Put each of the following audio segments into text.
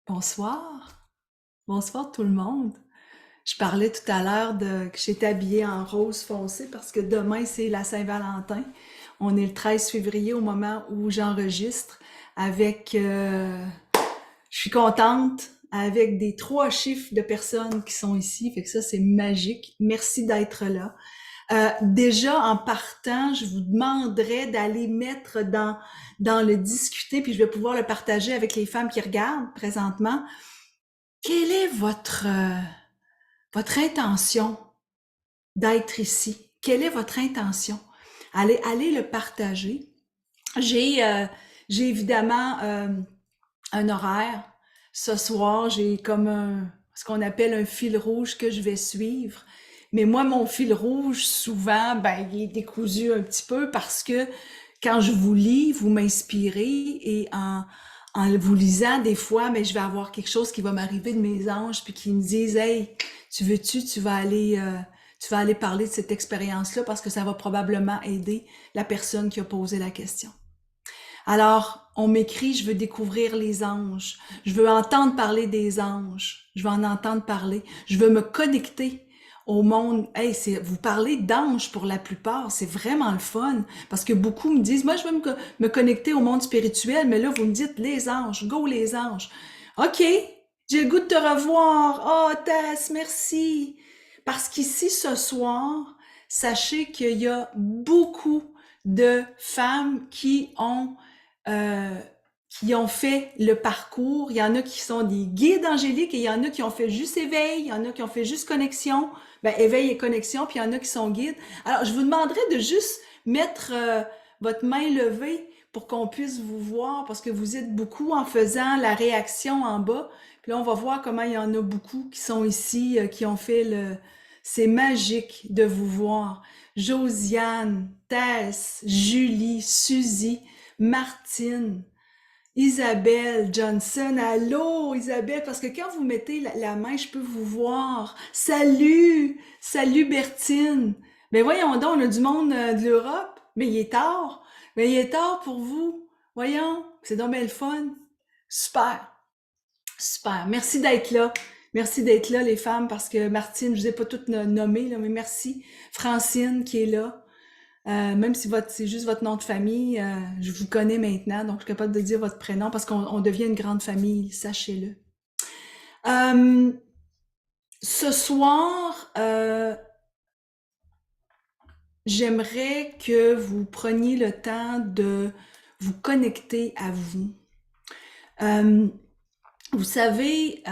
Bonsoir. Bonsoir tout le monde. Je parlais tout à l'heure que j'étais habillée en rose foncé parce que demain c'est la Saint-Valentin. On est le 13 février au moment où j'enregistre avec, je suis contente, avec des 3 chiffres de personnes qui sont ici. Fait que ça c'est magique. Merci d'être là. Déjà, en partant, je vous demanderais d'aller mettre dans le discuter, puis je vais pouvoir le partager avec les femmes qui regardent présentement. Quelle est votre intention d'être ici? Quelle est votre intention? Allez le partager. J'ai j'ai évidemment un horaire. Ce soir, j'ai comme ce qu'on appelle un fil rouge que je vais suivre. Mais moi, mon fil rouge, souvent, ben, il est décousu un petit peu parce que quand je vous lis, vous m'inspirez et en vous lisant, des fois, mais je vais avoir quelque chose qui va m'arriver de mes anges puis qui me disent, hey, tu veux-tu, tu vas aller parler de cette expérience-là parce que ça va probablement aider la personne qui a posé la question. Alors, on m'écrit, je veux découvrir les anges, je veux entendre parler des anges, je veux en entendre parler, je veux me connecter au monde. Hey, vous parlez d'anges pour la plupart, c'est vraiment le fun, parce que beaucoup me disent, moi je veux me connecter au monde spirituel, mais là vous me dites les anges, go les anges. OK, j'ai le goût de te revoir. Oh Tess, merci. Parce qu'ici ce soir, sachez qu'il y a beaucoup de femmes euh, qui ont fait le parcours. Il y en a qui sont des guides angéliques et il y en a qui ont fait juste éveil, il y en a qui ont fait juste connexion, ben, éveil et connexion, puis il y en a qui sont guides. Alors, je vous demanderai de juste mettre votre main levée pour qu'on puisse vous voir, parce que vous êtes beaucoup en faisant la réaction en bas. Puis là, on va voir comment il y en a beaucoup qui sont ici, qui ont fait le... C'est magique de vous voir. Josiane, Tess, Julie, Suzy, Martine, Isabelle Johnson. Allô, Isabelle, parce que quand vous mettez la main, je peux vous voir. Salut! Salut, Bertine! Ben voyons donc, on a du monde de l'Europe. Mais il est tard. Mais il est tard pour vous. Voyons, c'est donc bien le fun. Super, super. Merci d'être là. Merci d'être là, les femmes, parce que Martine, je vous ai pas toutes nommées, là, mais merci. Francine qui est là. Même si c'est juste votre nom de famille, je vous connais maintenant, donc je suis capable de dire votre prénom parce qu'on devient une grande famille, sachez-le. Euh, Ce soir, j'aimerais que vous preniez le temps de vous connecter à vous. Euh, Vous savez,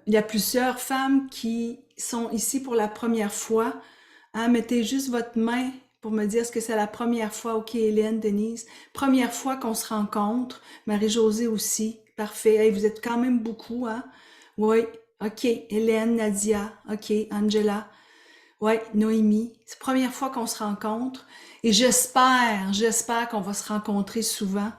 il y a plusieurs femmes qui sont ici pour la première fois. Hein, mettez juste votre main pour me dire est-ce que c'est la première fois. OK, Hélène, Denise. Première fois qu'on se rencontre. Marie-Josée aussi. Parfait. Hey, vous êtes quand même beaucoup, hein? Oui. OK. Hélène, Nadia. OK. Angela. Oui. Noémie. C'est la première fois qu'on se rencontre. Et j'espère qu'on va se rencontrer souvent.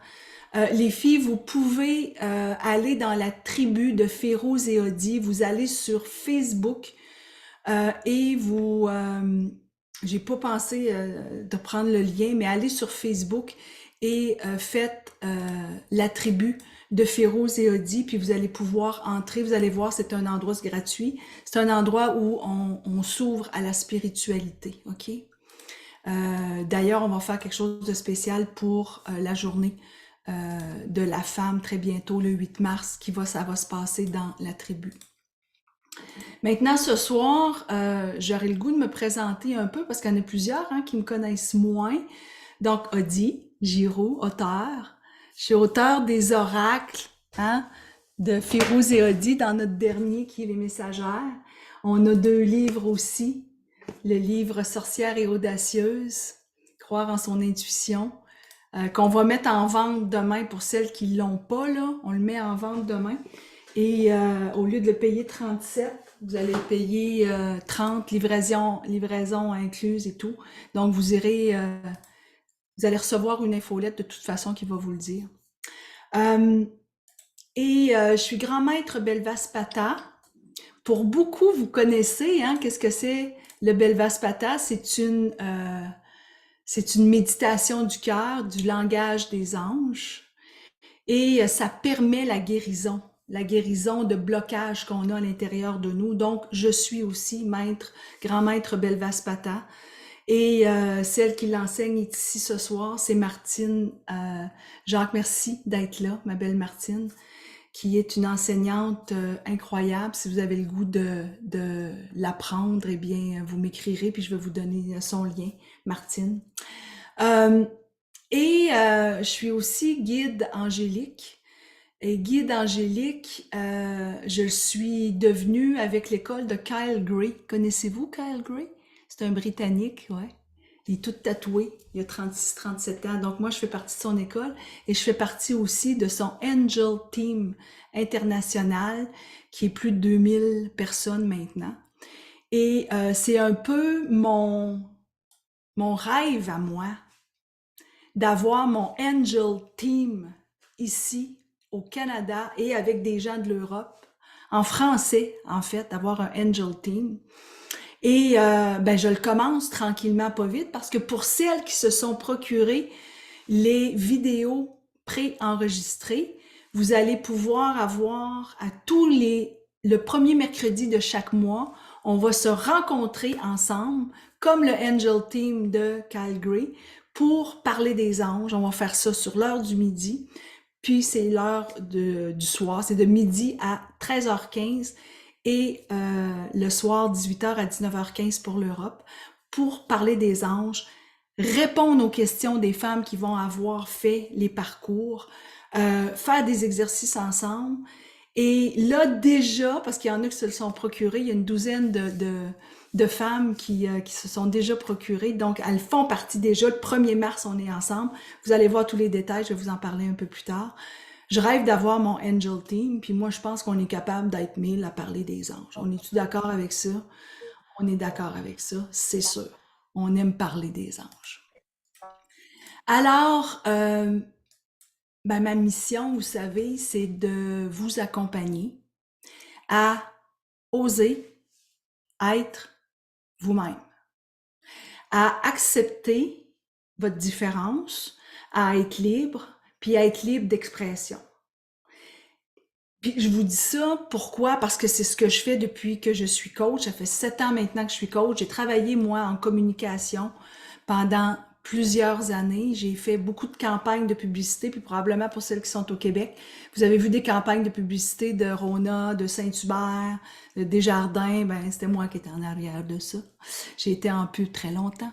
Les filles, vous pouvez aller dans la tribu de Férouz et Odi. Vous allez sur Facebook et j'ai pas pensé de prendre le lien, mais allez sur Facebook et faites la tribu de Férouz et Odi, puis vous allez pouvoir entrer. Vous allez voir, c'est un endroit gratuit. C'est un endroit où on s'ouvre à la spiritualité, OK? D'ailleurs, on va faire quelque chose de spécial pour la journée de la femme très bientôt, le 8 mars, ça va se passer dans la tribu. Maintenant, ce soir, j'aurai le goût de me présenter un peu parce qu'il y en a plusieurs hein, qui me connaissent moins. Donc, Odi Giraud, auteur. Je suis auteur des oracles hein, de Férouz et Odi dans notre dernier qui est Les Messagères. On a 2 livres aussi. Le livre Sorcière et audacieuse, Croire en son intuition, qu'on va mettre en vente demain pour celles qui ne l'ont pas, là. On le met en vente demain. Et au lieu de le payer 37, vous allez le payer 30, livraison incluse et tout. Donc, vous allez recevoir une infolette de toute façon qui va vous le dire. Je suis grand maître Belvaspata. Pour beaucoup, vous connaissez, hein, qu'est-ce que c'est le Belvaspata? C'est une méditation du cœur, du langage des anges. et ça permet la guérison de blocages qu'on a à l'intérieur de nous. Donc, je suis aussi grand maître Belvaspata. Et celle qui l'enseigne est ici ce soir, c'est Martine. Jacques, merci d'être là, ma belle Martine, qui est une enseignante incroyable. Si vous avez le goût de l'apprendre, eh bien, vous m'écrirez, puis je vais vous donner son lien, Martine. Je suis aussi guide angélique. Et guide angélique, je le suis devenue avec l'école de Kyle Gray. Connaissez-vous Kyle Gray? C'est un Britannique, ouais. Il est tout tatoué, il a 36-37 ans. Donc moi, je fais partie de son école et je fais partie aussi de son Angel Team international, qui est plus de 2000 personnes maintenant. Et c'est un peu mon rêve à moi, d'avoir mon Angel Team ici au Canada et avec des gens de l'Europe, en français en fait, d'avoir un Angel Team. Et je le commence tranquillement, pas vite, parce que pour celles qui se sont procurées les vidéos préenregistrées, vous allez pouvoir avoir le premier mercredi de chaque mois, on va se rencontrer ensemble, comme le Angel Team de Calgary, pour parler des anges. On va faire ça sur l'heure du midi, puis c'est l'heure du soir, c'est de midi à 13h15 et le soir 18h à 19h15 pour l'Europe, pour parler des anges, répondre aux questions des femmes qui vont avoir fait les parcours, faire des exercices ensemble. Et là, déjà, parce qu'il y en a qui se le sont procurés, il y a une douzaine de femmes qui se sont déjà procurées. Donc, elles font partie déjà. Le 1er mars, on est ensemble. Vous allez voir tous les détails, je vais vous en parler un peu plus tard. Je rêve d'avoir mon Angel Team, puis moi, je pense qu'on est capable d'être 1000 à parler des anges. On est-tu d'accord avec ça? On est d'accord avec ça, c'est sûr. On aime parler des anges. Alors, ma mission, vous savez, c'est de vous accompagner à oser être vous-même, à accepter votre différence, à être libre, puis à être libre d'expression. Puis je vous dis ça, pourquoi? Parce que c'est ce que je fais depuis que je suis coach. Ça fait 7 ans maintenant que je suis coach. J'ai travaillé, moi, en communication pendant plusieurs années. J'ai fait beaucoup de campagnes de publicité, puis probablement pour celles qui sont au Québec, vous avez vu des campagnes de publicité de Rona, de Saint-Hubert, de Desjardins. Ben, c'était moi qui étais en arrière de ça. J'ai été en pub très longtemps.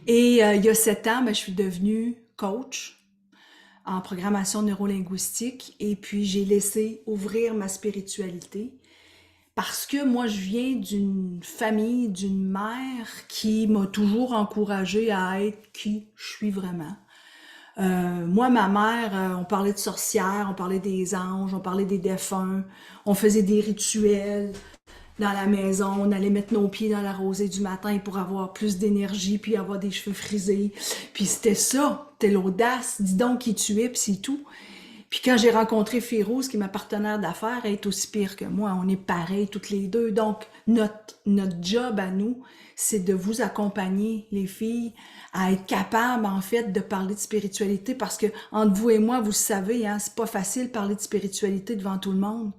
Et il y a 7 ans, je suis devenue coach en programmation neurolinguistique et puis j'ai laissé ouvrir ma spiritualité parce que moi je viens d'une famille, d'une mère qui m'a toujours encouragée à être qui je suis vraiment. Moi, ma mère, on parlait de sorcières, on parlait des anges, on parlait des défunts, on faisait des rituels dans la maison, on allait mettre nos pieds dans la rosée du matin pour avoir plus d'énergie, puis avoir des cheveux frisés. Puis c'était ça, c'était l'audace, dis donc qui tu es, puis c'est tout. Puis quand j'ai rencontré Férouz, qui est ma partenaire d'affaires, elle est aussi pire que moi, on est pareils toutes les deux. Donc notre job à nous, c'est de vous accompagner, les filles, à être capables en fait de parler de spiritualité, parce que entre vous et moi, vous savez, hein, c'est pas facile de parler de spiritualité devant tout le monde.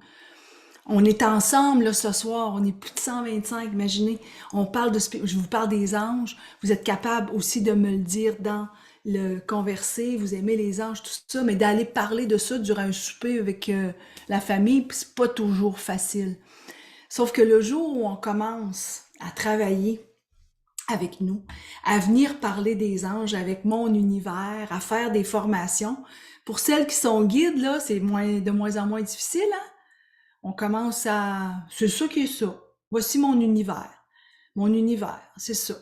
On est ensemble là, ce soir, on est plus de 125, imaginez. Je vous parle des anges, vous êtes capable aussi de me le dire dans le converser, vous aimez les anges, tout ça, mais d'aller parler de ça durant un souper avec la famille, c'est pas toujours facile. Sauf que le jour où on commence à travailler avec nous, à venir parler des anges avec mon univers, à faire des formations, pour celles qui sont guides, là, c'est de moins en moins difficile, hein? On commence à... C'est ça qui est ça. Voici mon univers. Mon univers, c'est ça.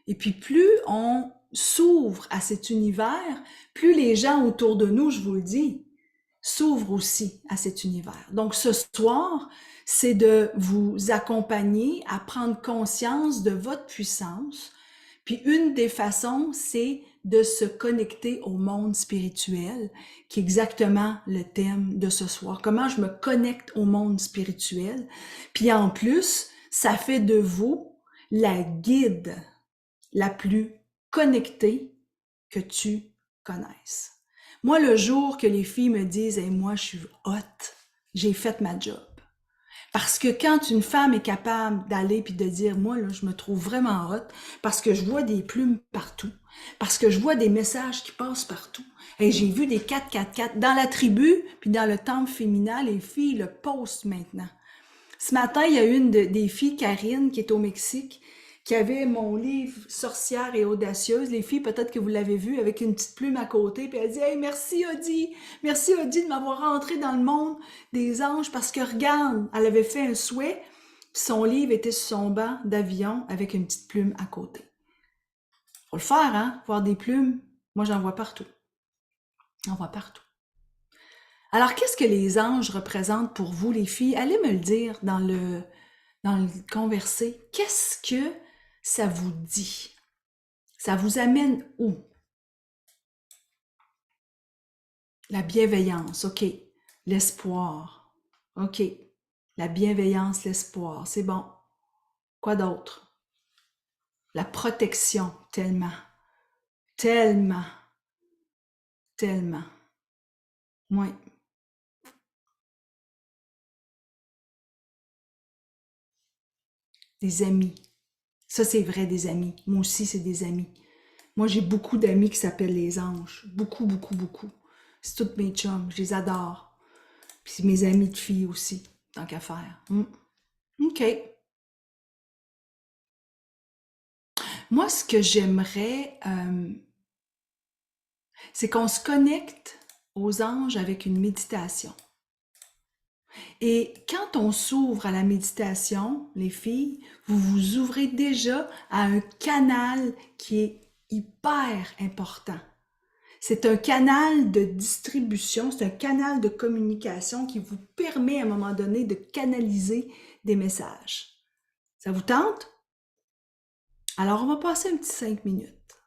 Et puis plus on s'ouvre à cet univers, plus les gens autour de nous, je vous le dis, s'ouvrent aussi à cet univers. Donc ce soir, c'est de vous accompagner à prendre conscience de votre puissance. Puis une des façons, c'est de se connecter au monde spirituel, qui est exactement le thème de ce soir. Comment je me connecte au monde spirituel. Puis en plus, ça fait de vous la guide la plus connectée que tu connaisses. Moi, le jour que les filles me disent hey, « moi, je suis hot, j'ai fait ma job ». Parce que quand une femme est capable d'aller puis de dire « moi, là, je me trouve vraiment hot parce que je vois des plumes partout, parce que je vois des messages qui passent partout. Et j'ai vu des 444 dans la tribu puis dans le temple féminin, les filles le postent maintenant. » Ce matin, il y a des filles, Karine, qui est au Mexique, qui avait mon livre Sorcière et audacieuse. Les filles, peut-être que vous l'avez vu, avec une petite plume à côté, puis elle dit « Hey, merci Odie de m'avoir rentré dans le monde des anges, parce que regarde, elle avait fait un souhait, puis son livre était sur son banc d'avion avec une petite plume à côté. » Faut le faire, hein, voir des plumes. Moi, j'en vois partout. J'en vois partout. Alors, qu'est-ce que les anges représentent pour vous, les filles? Allez me le dire dans le conversé. Qu'est-ce que ça vous dit? Ça vous amène où? La bienveillance, OK. L'espoir, OK. La bienveillance, l'espoir, c'est bon. Quoi d'autre? La protection, tellement, tellement, tellement. Oui. Des amis. Ça, c'est vrai, des amis. Moi aussi, c'est des amis. Moi, j'ai beaucoup d'amis qui s'appellent les anges. Beaucoup, beaucoup, beaucoup. C'est toutes mes chums. Je les adore. Puis c'est mes amis de filles aussi, tant qu'à faire. OK. Moi, ce que j'aimerais, c'est qu'on se connecte aux anges avec une méditation. Et quand on s'ouvre à la méditation, les filles, vous vous ouvrez déjà à un canal qui est hyper important. C'est un canal de distribution, c'est un canal de communication qui vous permet à un moment donné de canaliser des messages. Ça vous tente? Alors, on va passer un petit 5 minutes.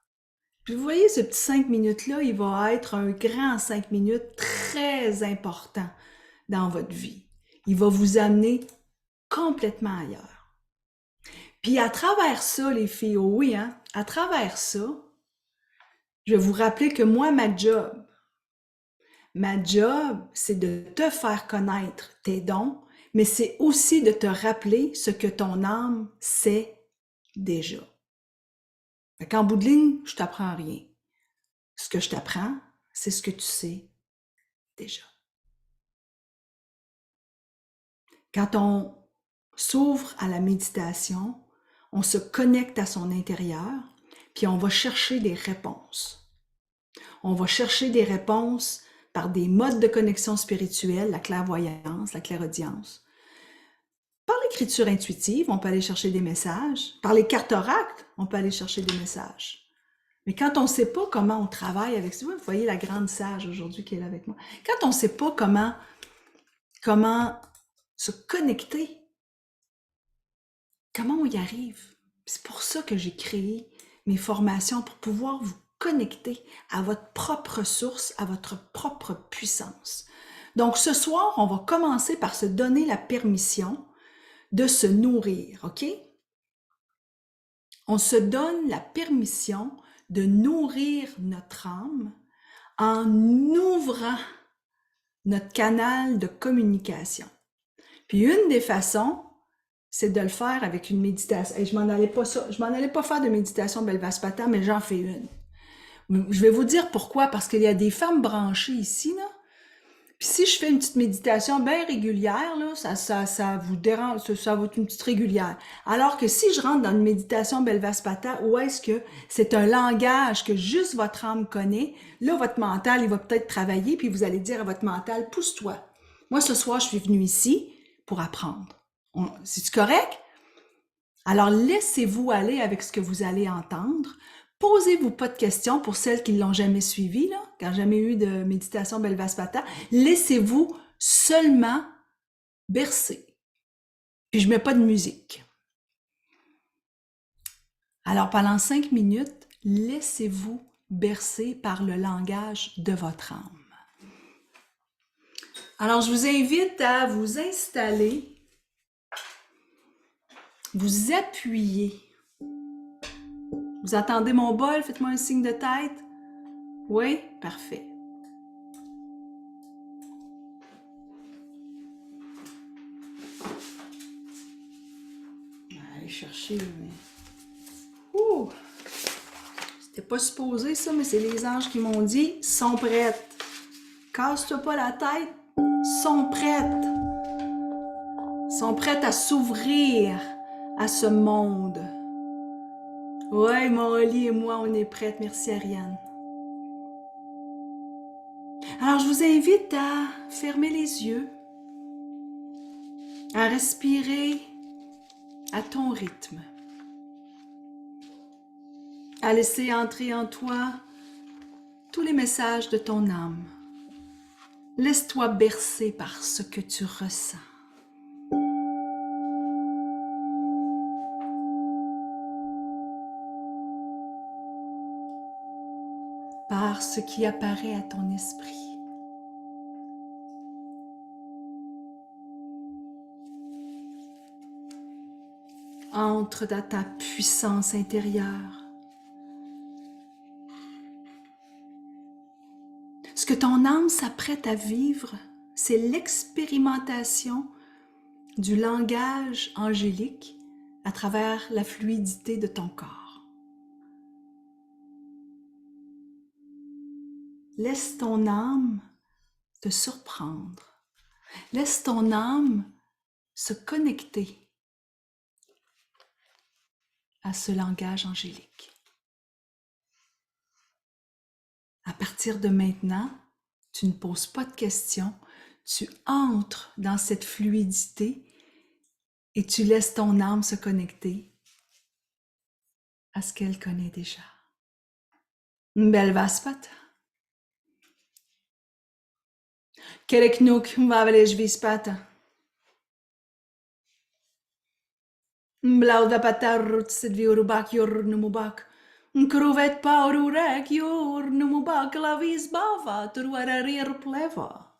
Puis vous voyez, ce petit 5 minutes-là, il va être un grand 5 minutes très important dans votre vie. Il va vous amener complètement ailleurs. Puis à travers ça, les filles, oh oui, hein, à travers ça, je vais vous rappeler que moi, ma job, c'est de te faire connaître tes dons, mais c'est aussi de te rappeler ce que ton âme sait déjà. En bout de ligne, je t'apprends rien. Ce que je t'apprends, c'est ce que tu sais déjà. Quand on s'ouvre à la méditation, on se connecte à son intérieur, puis on va chercher des réponses. On va chercher des réponses par des modes de connexion spirituelle, la clairvoyance, la clairaudience. Par l'écriture intuitive, on peut aller chercher des messages. Par les cartes oracles, on peut aller chercher des messages. Mais quand on ne sait pas comment on travaille avec ça, vous voyez la grande sage aujourd'hui qui est là avec moi. Quand on ne sait pas comment se connecter, comment on y arrive? C'est pour ça que j'ai créé mes formations, pour pouvoir vous connecter à votre propre source, à votre propre puissance. Donc ce soir, on va commencer par se donner la permission de se nourrir, OK? On se donne la permission de nourrir notre âme en ouvrant notre canal de communication. Puis une des façons, c'est de le faire avec une méditation. Et je m'en allais pas faire de méditation Belvaspata, mais j'en fais une. Je vais vous dire pourquoi, parce qu'il y a des femmes branchées ici, là. Puis si je fais une petite méditation bien régulière, là, ça vous dérange, ça va être une petite régulière. Alors que si je rentre dans une méditation Belvaspata, où est-ce que c'est un langage que juste votre âme connaît, là, votre mental, il va peut-être travailler, puis vous allez dire à votre mental, pousse-toi. Moi, ce soir, je suis venue ici pour apprendre. C'est-tu correct? Alors, laissez-vous aller avec ce que vous allez entendre. Posez-vous pas de questions pour celles qui ne l'ont jamais suivi, là, qui n'ont jamais eu de méditation Belvaspata. Laissez-vous seulement bercer. Puis je mets pas de musique. Alors, pendant 5 minutes, laissez-vous bercer par le langage de votre âme. Alors, je vous invite à vous installer, vous appuyer. Vous entendez mon bol? Faites-moi un signe de tête. Oui? Parfait. aller chercher, mais... Ouh! C'était pas supposé ça, mais c'est les anges qui m'ont dit, sont prêtes. Casse-toi pas la tête, sont prêtes. Sont prêtes à s'ouvrir à ce monde. Ouais, Molly et moi, on est prêtes. Merci, Ariane. Alors, je vous invite à fermer les yeux, à respirer à ton rythme, à laisser entrer en toi tous les messages de ton âme. Laisse-toi bercer par ce que tu ressens. Par ce qui apparaît à ton esprit. Entre dans ta puissance intérieure. Ce que ton âme s'apprête à vivre, c'est l'expérimentation du langage angélique à travers la fluidité de ton corps. Laisse ton âme te surprendre. Laisse ton âme se connecter à ce langage angélique. À partir de maintenant, tu ne poses pas de questions, tu entres dans cette fluidité et tu laisses ton âme se connecter à ce qu'elle connaît déjà. Belvaspata. Kereknuk vavelejvispata. Blaudapatarut sidviurubak yornumubak. Kruvet paururek yornumubak lavis bava truararir pleva.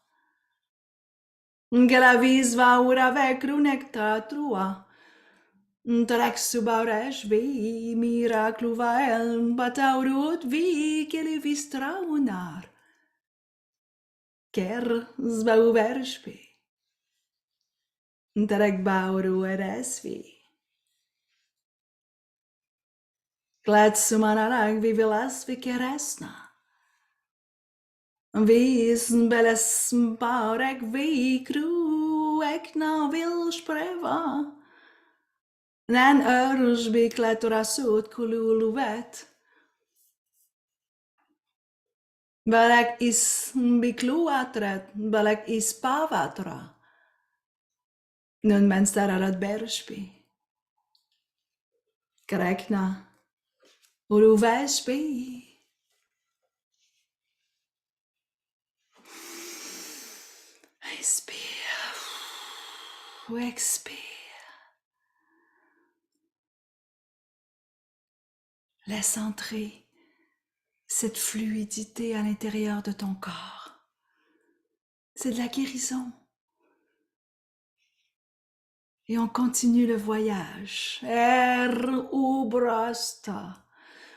Gelavis vauravek runekta trua. Traxubaresh vi miracluvael bataurut vi kelevis traunar. Ker zbauverspe. Trekbauru eresvi. Gladsumanarag vivilas vikeresna. Vis beles paurek vikru ekna vilspreva. Nen örs bekletorasut kululuvet. Balek is bikluatret, balek is pavatra. Nun menstararat berspi. Krekna. Uruvespi. Inspire. Expire. Laisse entrer cette fluidité à l'intérieur de ton corps. C'est de la guérison. Et on continue le voyage. Ubrasta.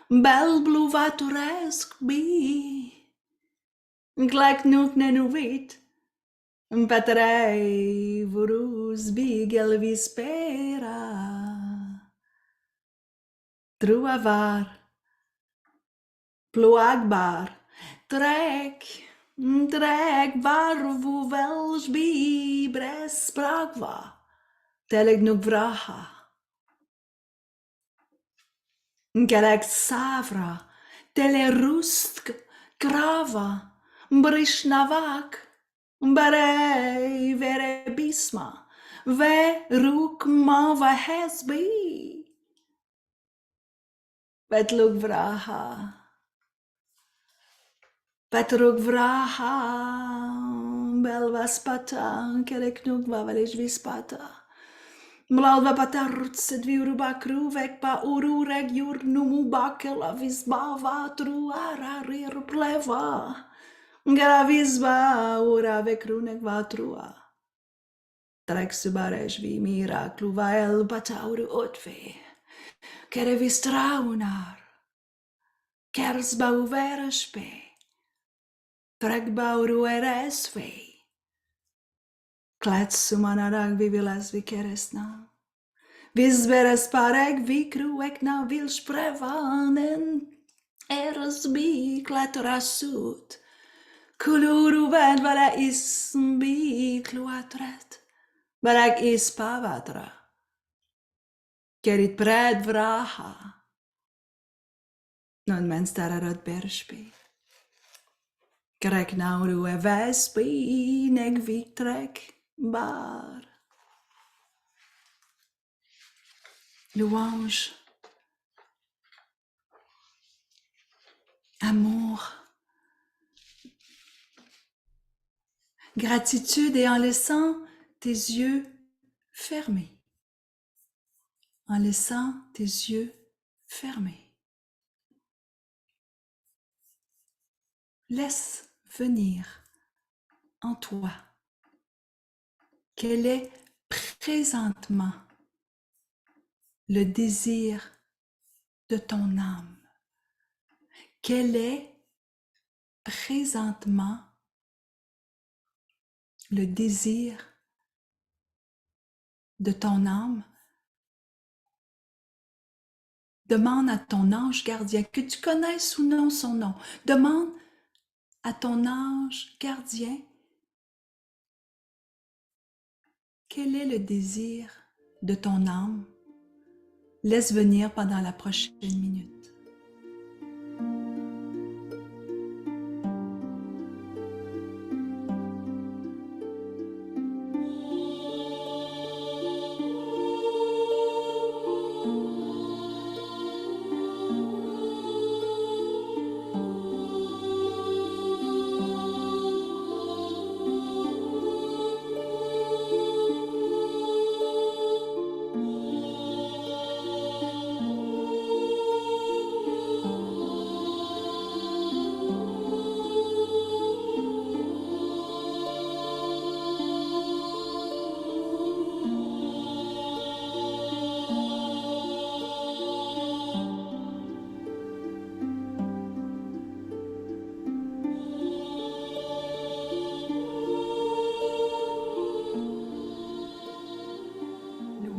Bel bluvaturesk bi. Gleknuk nenuvit. Patrei vurus bigel vispera. Truavar. Pluagbar. Trek varvu velsbi bres pragva. Telegnuk vraha. Gerek savra. Telerustk grava. Brishnavak. Barei verebisma. Verukma vahesbi. Petluk vraha. Petruk vraha. Belvaspata. Kereknuk vavalejvispata. Mlalva patarutset viurubakru vekpa urureg jurnumubakel avisbava truararir pleva. Garavisba ura vekrunek vatrua. Trexubaresh miraclu vael patauru otve. Kerevistraunar. Kersba uverespe. Trekba uru eresve. Kletsumanarag vivilas vikeresna. Visberes pareg vikruek na vilsprevanen, erosbi klatrasut, kuluruven vara isbi kluatret, varak ispavatra, kerit pred vraha, non men stararot berspi. Krek nauru evespi neg vitrek bar. Louange, amour, gratitude et en laissant tes yeux fermés, en laissant tes yeux fermés, laisse venir en toi quel est présentement le désir de ton âme. Quel est présentement le désir de ton âme? Demande à ton ange gardien, que tu connaisses ou non son nom. Demande à ton ange gardien quel est le désir de ton âme. Laisse venir pendant la prochaine minute.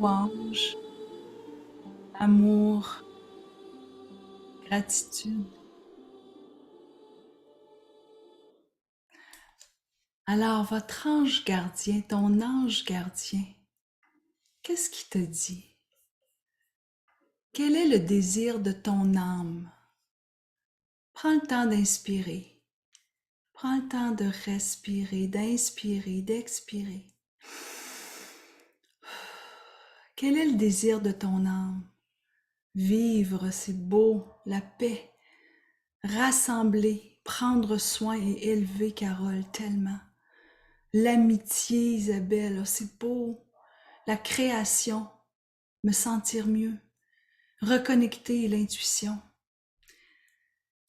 Louange, amour, gratitude. Alors, votre ange gardien, ton ange gardien, qu'est-ce qu'il te dit? Quel est le désir de ton âme? Prends le temps d'inspirer. Prends le temps de respirer, d'inspirer, d'expirer. Quel est le désir de ton âme? Vivre, c'est beau, la paix, rassembler, prendre soin et élever Carole tellement. L'amitié, Isabelle, c'est beau. La création, me sentir mieux. Reconnecter l'intuition.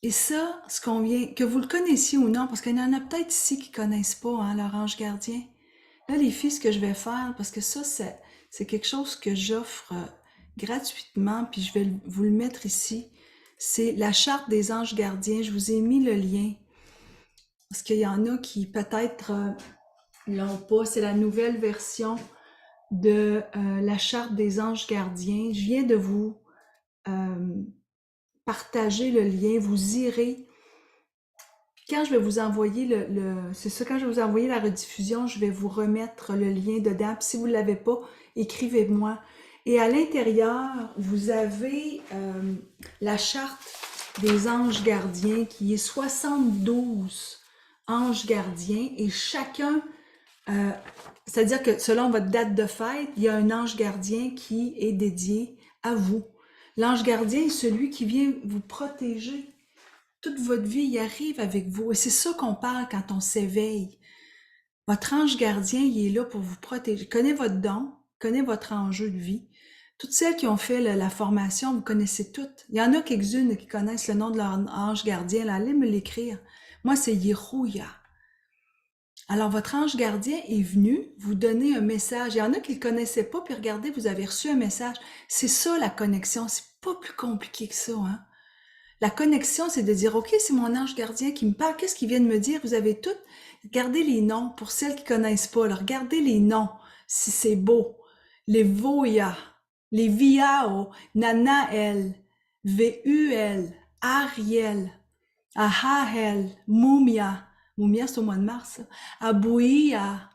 Et ça, ce qu'on vient, que vous le connaissiez ou non, parce qu'il y en a peut-être ici qui ne connaissent pas leur ange gardien. Là, les filles, ce que je vais faire, parce que ça, c'est quelque chose que j'offre gratuitement, puis je vais vous le mettre ici. C'est la charte des anges gardiens. Je vous ai mis le lien. Parce qu'il y en a qui peut-être l'ont pas. C'est la nouvelle version de la charte des anges gardiens. Je viens de vous partager le lien. Vous irez. Puis quand je vais vous envoyer c'est ça, quand je vais vous envoyer la rediffusion, je vais vous remettre le lien dedans. Puis si vous ne l'avez pas, écrivez-moi. Et à l'intérieur, vous avez la charte des anges gardiens qui est 72 anges gardiens et chacun, c'est-à-dire que selon votre date de fête, il y a un ange gardien qui est dédié à vous. L'ange gardien est celui qui vient vous protéger. Toute votre vie, il arrive avec vous. Et c'est ça qu'on parle quand on s'éveille. Votre ange gardien, il est là pour vous protéger. Connaissez votre don, connaissez votre enjeu de vie. Toutes celles qui ont fait la formation, vous connaissez toutes. Il y en a quelques-unes qui connaissent le nom de leur ange gardien. Là, allez me l'écrire. Moi, c'est Yerouya. Alors, votre ange gardien est venu vous donner un message. Il y en a qui ne le connaissaient pas, puis regardez, vous avez reçu un message. C'est ça, la connexion. C'est pas plus compliqué que ça, hein? La connexion, c'est de dire, OK, c'est mon ange gardien qui me parle. Qu'est-ce qu'il vient de me dire? Vous avez toutes. Regardez les noms. Pour celles qui ne connaissent pas, là, regardez les noms, si c'est beau. Les Voya. les Viao, Nanael, Veuel, Ariel, Ahahel, Mumia, Mumia c'est au mois de mars, ça. Abouia,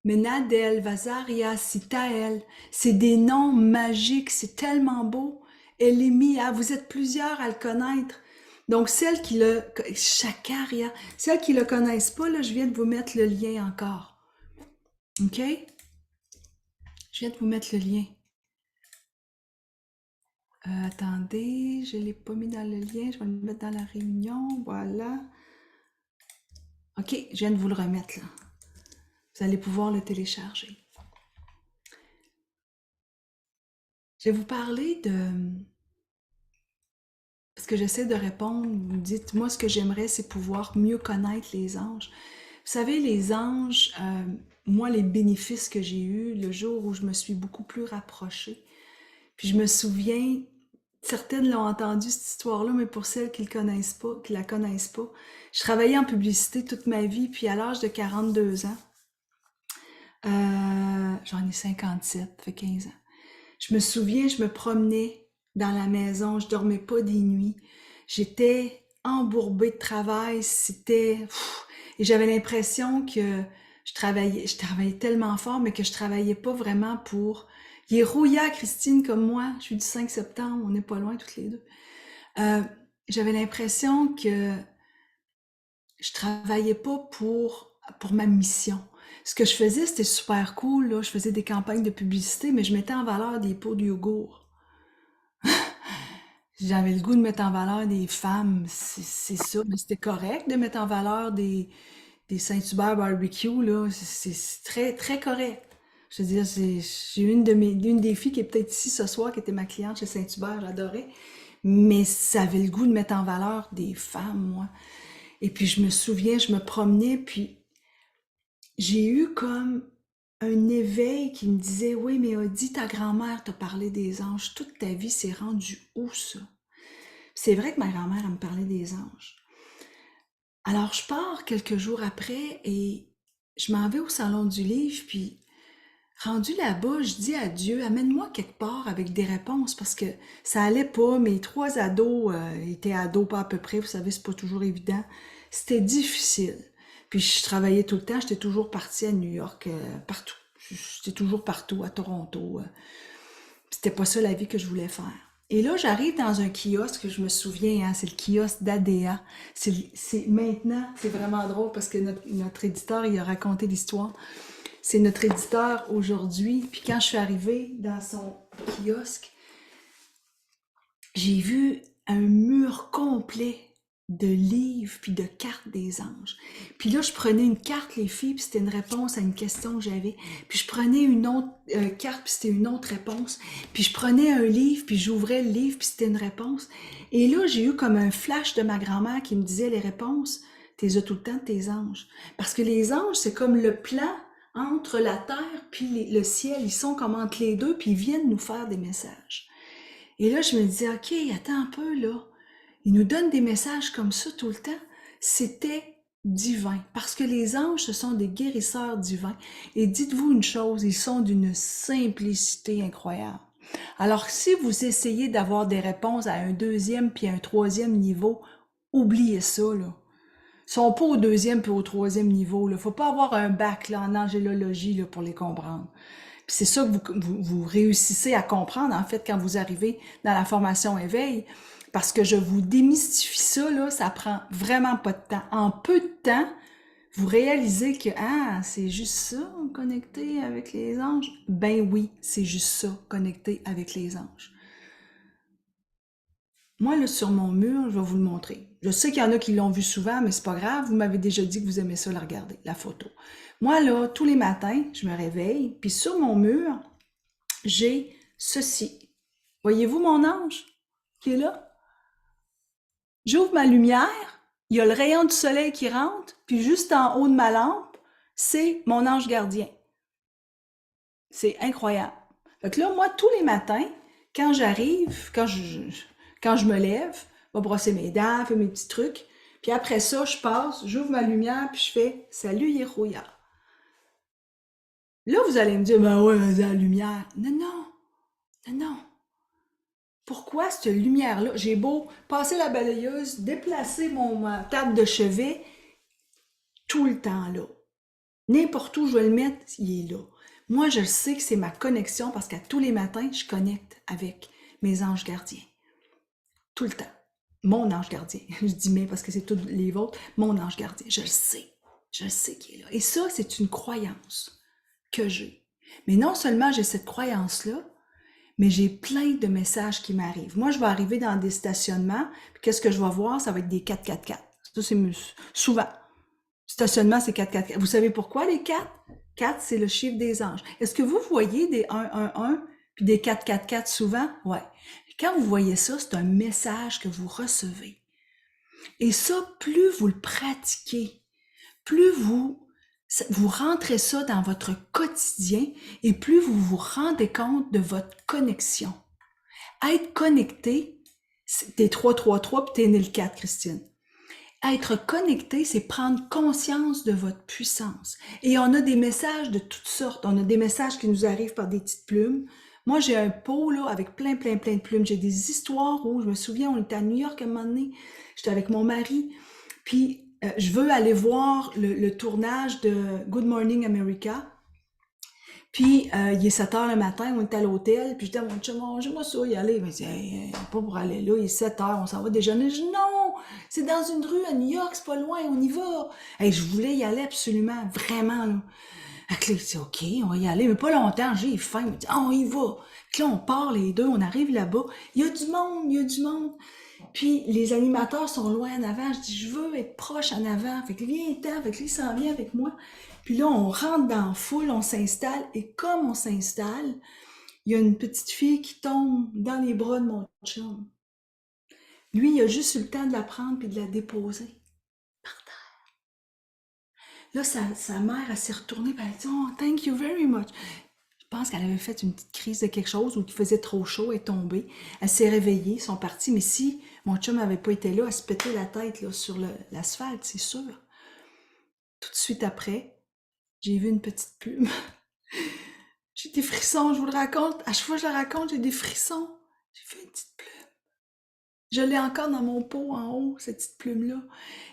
Menadel, Vazaria, Sitael, c'est des noms magiques, c'est tellement beau. Elimia, vous êtes plusieurs à le connaître. Donc, celles qui le, Chakaria, celles qui le connaissent pas, là, je viens de vous mettre le lien encore. OK? Je viens de vous mettre le lien. Attendez, je ne l'ai pas mis dans le lien, je vais le mettre dans la réunion, voilà. OK, je viens de vous le remettre là. Vous allez pouvoir le télécharger. Je vais vous parler de... Parce que j'essaie de répondre, vous me dites, moi ce que j'aimerais c'est pouvoir mieux connaître les anges. Vous savez, les anges, moi les bénéfices que j'ai eus le jour où je me suis beaucoup plus rapprochée, puis je me souviens, certaines l'ont entendu cette histoire-là, mais pour celles qui le connaissent pas, qui la connaissent pas, je travaillais en publicité toute ma vie, puis à l'âge de 42 ans, j'en ai 57, ça fait 15 ans. Je me souviens, je me promenais dans la maison, je dormais pas des nuits. J'étais embourbée de travail, c'était... Et j'avais l'impression que je travaillais tellement fort, mais que je travaillais pas vraiment pour... Il est rouillard, Christine, comme moi. Je suis du 5 septembre, on n'est pas loin toutes les deux. J'avais l'impression que je travaillais pas pour ma mission. Ce que je faisais, c'était super cool, là. Je faisais des campagnes de publicité, mais je mettais en valeur des pots de yogourt. J'avais le goût de mettre en valeur des femmes, c'est ça, mais c'était correct de mettre en valeur des Saint-Hubert barbecue, là, c'est très, très correct. Je veux dire, j'ai une des filles qui est peut-être ici ce soir, qui était ma cliente chez Saint-Hubert, j'adorais, mais ça avait le goût de mettre en valeur des femmes, moi. Et puis je me souviens, je me promenais, puis j'ai eu comme un éveil qui me disait, oui, mais Audie, ta grand-mère t'a parlé des anges, toute ta vie, c'est rendu où ça? C'est vrai que ma grand-mère, elle me parlait des anges. Alors, je pars quelques jours après et je m'en vais au salon du livre, puis rendu là-bas, je dis à Dieu, amène-moi quelque part avec des réponses, parce que ça allait pas, mes trois ados étaient ados pas à peu près, vous savez, c'est pas toujours évident. C'était difficile. Puis je travaillais tout le temps, j'étais toujours partie à New York, partout. J'étais toujours partout, à Toronto. C'était pas ça la vie que je voulais faire. Et là, j'arrive dans un kiosque, je me souviens, hein, c'est le kiosque d'ADA. C'est maintenant, c'est vraiment drôle parce que notre éditeur, il a raconté l'histoire. C'est notre éditeur aujourd'hui. Puis quand je suis arrivée dans son kiosque, j'ai vu un mur complet de livres puis de cartes des anges. Puis là, je prenais une carte, les filles, puis c'était une réponse à une question que j'avais. Puis je prenais une autre carte, puis c'était une autre réponse. Puis je prenais un livre, puis j'ouvrais le livre, puis c'était une réponse. Et là, j'ai eu comme un flash de ma grand-mère qui me disait les réponses, t'es as tout le temps de tes anges. Parce que les anges, c'est comme le plan entre la terre puis le ciel. Ils sont comme entre les deux, puis ils viennent nous faire des messages. Et là, je me disais, OK, attends un peu, là. Il nous donne des messages comme ça tout le temps. C'était divin. Parce que les anges, ce sont des guérisseurs divins. Et dites-vous une chose, ils sont d'une simplicité incroyable. Alors, si vous essayez d'avoir des réponses à un deuxième puis un troisième niveau, oubliez ça, là. Ils sont pas au deuxième puis au troisième niveau, là. Faut pas avoir un bac, là, en angélologie, là, pour les comprendre. Puis c'est ça que vous réussissez à comprendre, en fait, quand vous arrivez dans la formation éveil, parce que je vous démystifie ça, là, ça prend vraiment pas de temps. En peu de temps, vous réalisez que, ah, c'est juste ça, connecter avec les anges? Ben oui, c'est juste ça, connecter avec les anges. Moi, là, sur mon mur, je vais vous le montrer. Je sais qu'il y en a qui l'ont vu souvent, mais c'est pas grave, vous m'avez déjà dit que vous aimez ça la regarder, la photo. Moi, là, tous les matins, je me réveille, puis sur mon mur, j'ai ceci. Voyez-vous mon ange qui est là? J'ouvre ma lumière, il y a le rayon du soleil qui rentre, puis juste en haut de ma lampe, c'est mon ange gardien. C'est incroyable. Fait que là, moi, tous les matins, quand j'arrive, quand je me lève, je vais brosser mes dents, faire mes petits trucs, puis après ça, je passe, j'ouvre ma lumière, puis je fais «Salut Yerouya». Là, vous allez me dire «Ben ouais, vas-y, la lumière». Non, non, Non. Pourquoi cette lumière-là? J'ai beau passer la balayeuse, déplacer ma table de chevet, tout le temps là. N'importe où je vais le mettre, il est là. Moi, je sais que c'est ma connexion parce qu'à tous les matins, je connecte avec mes anges gardiens. Tout le temps. Mon ange gardien. Je dis mais parce que c'est tous les vôtres. Mon ange gardien. Je le sais. Je le sais qu'il est là. Et ça, c'est une croyance que j'ai. Mais non seulement j'ai cette croyance-là, mais j'ai plein de messages qui m'arrivent. Moi, je vais arriver dans des stationnements, puis qu'est-ce que je vais voir? Ça va être des 4x4. Ça, c'est souvent. Stationnement, c'est 4x4. Vous savez pourquoi les 4? 4, c'est le chiffre des anges. Est-ce que vous voyez des 111 puis des 444 souvent? Ouais. Quand vous voyez ça, c'est un message que vous recevez. Et ça, plus vous le pratiquez, plus vous rentrez ça dans votre quotidien et plus vous vous rendez compte de votre connexion. Être connecté, t'es 333 puis t'es né le 4, Christine. Être connecté, c'est prendre conscience de votre puissance. Et on a des messages de toutes sortes. On a des messages qui nous arrivent par des petites plumes. Moi, j'ai un pot là avec plein de plumes. J'ai des histoires où je me souviens, on était à New York à un moment donné. J'étais avec mon mari. Puis, je veux aller voir le tournage de Good Morning America. Puis, il est 7 heures le matin, on est à l'hôtel, puis je dis à mon chum, oh, j'aimerais ça y aller. Il me dit, hey, pas pour aller là, il est 7 heures, on s'en va déjeuner. Je dis, non, c'est dans une rue à New York, c'est pas loin, on y va. Hey, je voulais y aller absolument, vraiment, là. Fait que là, il dit, OK, on va y aller, mais pas longtemps, j'ai faim. Il me dit, on y va. Puis là, on part les deux, on arrive là-bas. Il y a du monde, il y a du monde. Puis les animateurs sont loin en avant. Je dis, je veux être proche en avant. Fait que viens-t'en. Fait que lui, il s'en vient avec moi. Puis là, on rentre dans la foule, on s'installe. Et comme on s'installe, il y a une petite fille qui tombe dans les bras de mon chum. Lui, il a juste eu le temps de la prendre puis de la déposer par terre. Là, sa mère, elle s'est retournée et elle a dit, oh, thank you very much. Je pense qu'elle avait fait une petite crise de quelque chose ou qu'il faisait trop chaud, elle est tombée. Elle s'est réveillée, ils sont partis. Mais si mon chum n'avait pas été là, elle se pétait la tête là, sur l'asphalte, c'est sûr. Tout de suite après, j'ai vu une petite plume. J'ai des frissons, je vous le raconte. À chaque fois que je le raconte, j'ai des frissons. J'ai vu une petite plume. Je l'ai encore dans mon pot en haut, cette petite plume-là.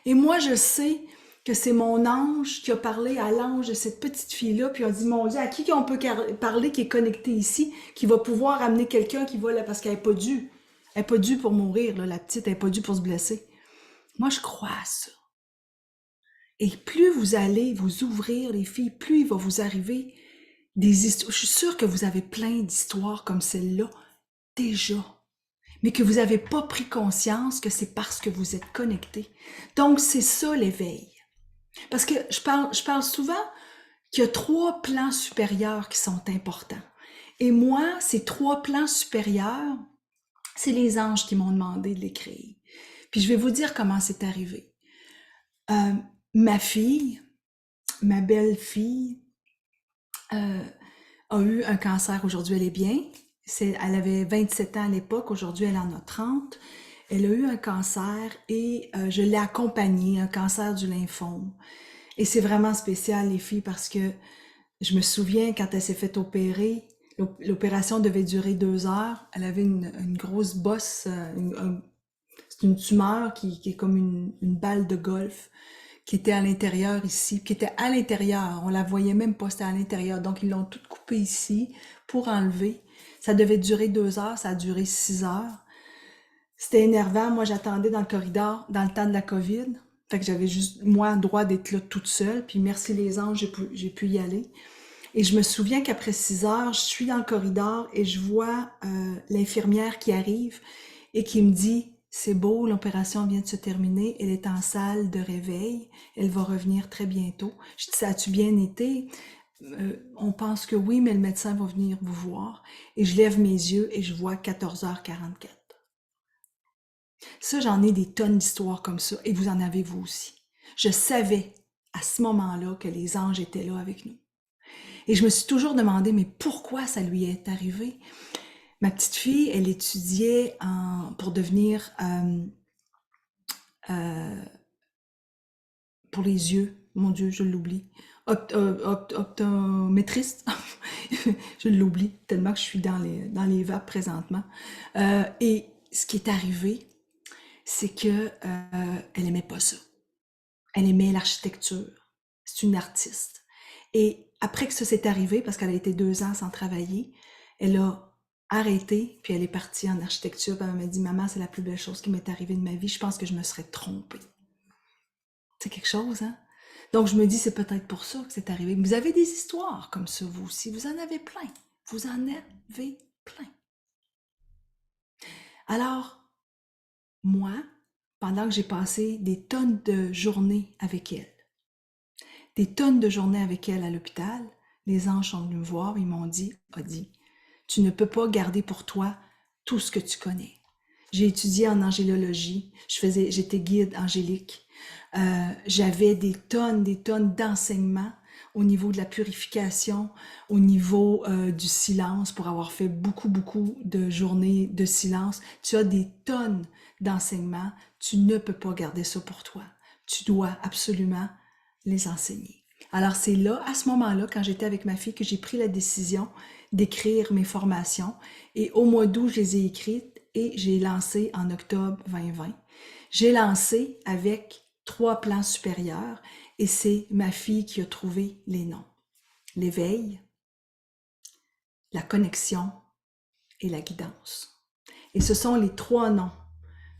Et moi, je sais que c'est mon ange qui a parlé à l'ange de cette petite fille-là, puis on dit, mon Dieu, à qui on peut parler qui est connecté ici, qui va pouvoir amener quelqu'un qui va là, parce qu'elle n'est pas due. Elle n'est pas due pour mourir, là, la petite, elle n'est pas due pour se blesser. Moi, je crois à ça. Et plus vous allez vous ouvrir, les filles, plus il va vous arriver des histoires. Je suis sûre que vous avez plein d'histoires comme celle-là, déjà. Mais que vous n'avez pas pris conscience que c'est parce que vous êtes connecté. Donc, c'est ça l'éveil. Parce que je parle souvent qu'il y a 3 plans supérieurs qui sont importants. Et moi, ces 3 plans supérieurs, c'est les anges qui m'ont demandé de les créer. Puis je vais vous dire comment c'est arrivé. Ma fille, ma belle-fille, a eu un cancer. Aujourd'hui, elle est bien. Elle avait 27 ans à l'époque. Aujourd'hui, elle en a 30. Elle a eu un cancer et je l'ai accompagnée, un cancer du lymphome. Et c'est vraiment spécial, les filles, parce que je me souviens quand elle s'est fait opérer, l'opération devait durer 2 heures. Elle avait une grosse bosse, c'est une tumeur qui est comme une balle de golf qui était à l'intérieur ici, qui était à l'intérieur. On la voyait même pas, c'était à l'intérieur. Donc, ils l'ont toute coupée ici pour enlever. Ça devait durer 2 heures, ça a duré 6 heures. C'était énervant. Moi, j'attendais dans le corridor dans le temps de la COVID. Fait que j'avais juste, moi, le droit d'être là toute seule. Puis merci les anges, j'ai pu y aller. Et je me souviens qu'après 6 heures, je suis dans le corridor et je vois l'infirmière qui arrive et qui me dit, c'est beau, l'opération vient de se terminer, elle est en salle de réveil, elle va revenir très bientôt. Je dis, ça a-tu bien été? On pense que oui, mais le médecin va venir vous voir. Et je lève mes yeux et je vois 14h44. Ça, j'en ai des tonnes d'histoires comme ça, et vous en avez vous aussi. Je savais à ce moment-là que les anges étaient là avec nous. Et je me suis toujours demandé, mais pourquoi ça lui est arrivé? Ma petite fille, elle étudiait pour devenir pour les yeux. Mon Dieu, je l'oublie. optométriste. Je l'oublie tellement que je suis dans les vapes présentement. Et ce qui est arrivé, c'est que elle aimait pas ça. Elle aimait l'architecture. C'est une artiste. Et après que ça s'est arrivé, parce qu'elle a été 2 ans sans travailler, elle a arrêté, puis elle est partie en architecture, puis elle m'a dit, maman, c'est la plus belle chose qui m'est arrivée de ma vie, je pense que je me serais trompée. C'est quelque chose, hein? Donc je me dis, c'est peut-être pour ça que c'est arrivé. Vous avez des histoires comme ça, vous aussi, vous en avez plein. Vous en avez plein. Alors, moi, pendant que j'ai passé des tonnes de journées avec elle, à l'hôpital, les anges sont venus me voir, ils m'ont dit, Audie, tu ne peux pas garder pour toi tout ce que tu connais. J'ai étudié en angélologie, j'étais guide angélique, j'avais des tonnes d'enseignements au niveau de la purification, au niveau du silence, pour avoir fait beaucoup de journées de silence. Tu as des tonnes d'enseignements, tu ne peux pas garder ça pour toi. Tu dois absolument les enseigner. Alors c'est là, à ce moment-là, quand j'étais avec ma fille, que j'ai pris la décision d'écrire mes formations. Et au mois d'août, je les ai écrites et j'ai lancé en octobre 2020. J'ai lancé avec 3 plans supérieurs et c'est ma fille qui a trouvé les noms. L'éveil, la connexion et la guidance. Et ce sont les 3 noms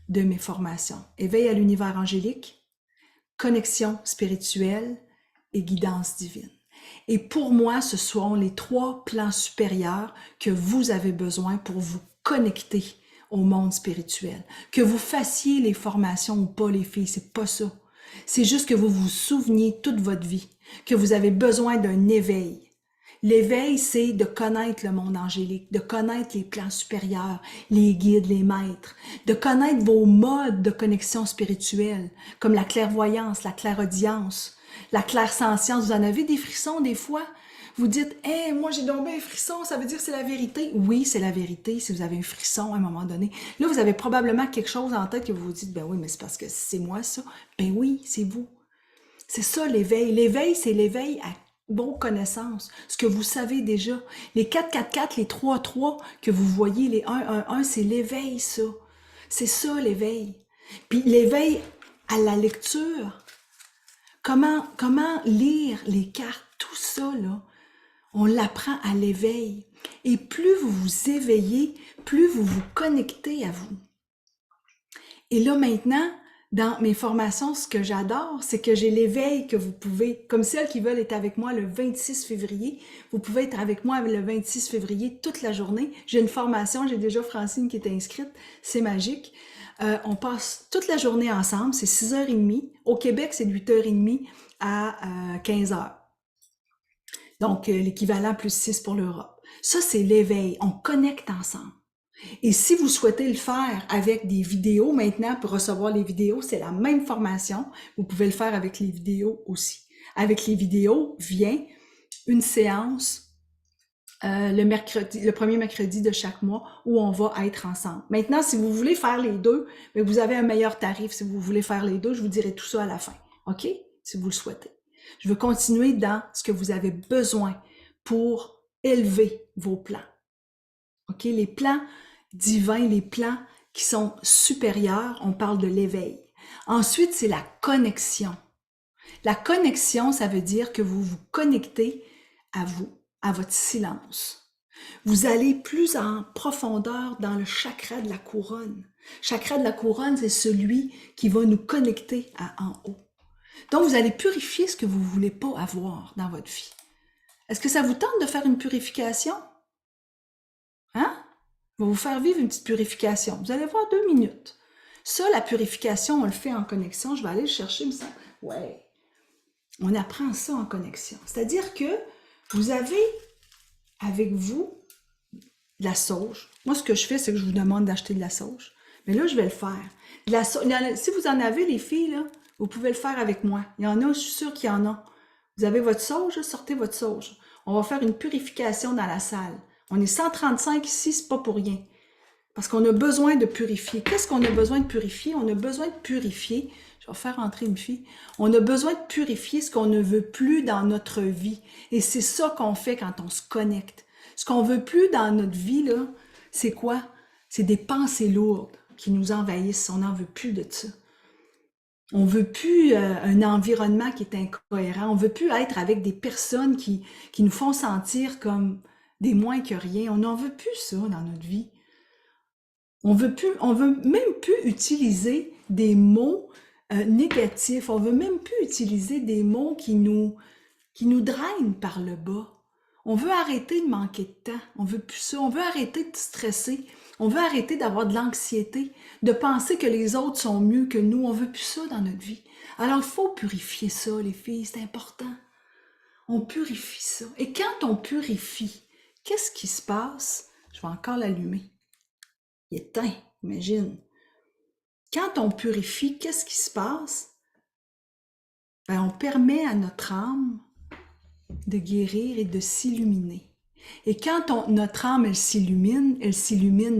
de mes formations. Éveil à l'univers angélique, connexion spirituelle et guidance divine. Et pour moi, ce sont les 3 plans supérieurs que vous avez besoin pour vous connecter au monde spirituel. Que vous fassiez les formations ou pas, les filles, c'est pas ça. C'est juste que vous vous souveniez toute votre vie que vous avez besoin d'un éveil. L'éveil, c'est de connaître le monde angélique, de connaître les plans supérieurs, les guides, les maîtres, de connaître vos modes de connexion spirituelle, comme la clairvoyance, la clairaudience, la clairsentience. Vous en avez des frissons des fois? Vous dites, « Hey, moi j'ai donc bien un frisson, ça veut dire que c'est la vérité. » Oui, c'est la vérité si vous avez un frisson à un moment donné. Là, vous avez probablement quelque chose en tête que vous vous dites, « Ben oui, mais c'est parce que c'est moi ça. » Ben oui, c'est vous. C'est ça l'éveil. L'éveil, c'est l'éveil à vos connaissances, ce que vous savez déjà. Les 4-4-4, les 3-3 que vous voyez, les 1-1-1, c'est l'éveil, ça. C'est ça l'éveil. Puis l'éveil à la lecture, comment lire les cartes, tout ça, là, on l'apprend à l'éveil. Et plus vous vous éveillez, plus vous vous connectez à vous. Et là maintenant, dans mes formations, ce que j'adore, c'est que j'ai l'éveil que vous pouvez, comme celles qui veulent être avec moi le 26 février, vous pouvez être avec moi le 26 février toute la journée. J'ai une formation, j'ai déjà Francine qui est inscrite, c'est magique. On passe toute la journée ensemble, c'est 6h30. Au Québec, c'est de 8h30 à 15h. Donc, l'équivalent plus 6 pour l'Europe. Ça, c'est l'éveil. On connecte ensemble. Et si vous souhaitez le faire avec des vidéos maintenant, pour recevoir les vidéos, c'est la même formation. Vous pouvez le faire avec les vidéos aussi. Avec les vidéos vient une séance le premier mercredi de chaque mois où on va être ensemble. Maintenant, si vous voulez faire les deux, mais vous avez un meilleur tarif. Si vous voulez faire les deux, je vous dirai tout ça à la fin. OK? Si vous le souhaitez. Je veux continuer dans ce que vous avez besoin pour élever vos plans. OK? Les plans divins, les plans qui sont supérieurs, on parle de l'éveil. Ensuite, c'est la connexion. La connexion, ça veut dire que vous vous connectez à vous, à votre silence. Vous allez plus en profondeur dans le chakra de la couronne. Le chakra de la couronne, c'est celui qui va nous connecter à en haut. Donc, vous allez purifier ce que vous ne voulez pas avoir dans votre vie. Est-ce que ça vous tente de faire une purification? Hein? Je vais vous faire vivre une petite purification. Vous allez voir 2 minutes. Ça, la purification, on le fait en connexion. Je vais aller le chercher, me semble. Ouais. On apprend ça en connexion. C'est-à-dire que vous avez avec vous de la sauge. Moi, ce que je fais, c'est que je vous demande d'acheter de la sauge. Mais là, je vais le faire. Si vous en avez, les filles, là, vous pouvez le faire avec moi. Il y en a, je suis sûre qu'il y en a. Vous avez votre sauge, sortez votre sauge. On va faire une purification dans la salle. On est 135 ici, c'est pas pour rien. Parce qu'on a besoin de purifier. Qu'est-ce qu'on a besoin de purifier? On a besoin de purifier. Je vais faire entrer une fille. On a besoin de purifier ce qu'on ne veut plus dans notre vie. Et c'est ça qu'on fait quand on se connecte. Ce qu'on veut plus dans notre vie, là, c'est quoi? C'est des pensées lourdes qui nous envahissent. On n'en veut plus de ça. On veut plus un environnement qui est incohérent. On veut plus être avec des personnes qui nous font sentir comme des moins que rien. On n'en veut plus ça dans notre vie. On veut même plus utiliser des mots négatifs. On veut même plus utiliser des mots qui nous drainent par le bas. On veut arrêter de manquer de temps. On veut plus ça. On veut arrêter de stresser. On veut arrêter d'avoir de l'anxiété, de penser que les autres sont mieux que nous. On veut plus ça dans notre vie. Alors, il faut purifier ça, les filles. C'est important. On purifie ça. Et quand on purifie, qu'est-ce qui se passe? Je vais encore l'allumer. Il est éteint, imagine. Quand on purifie, qu'est-ce qui se passe? Ben, on permet à notre âme de guérir et de s'illuminer. Et quand notre âme, elle s'illumine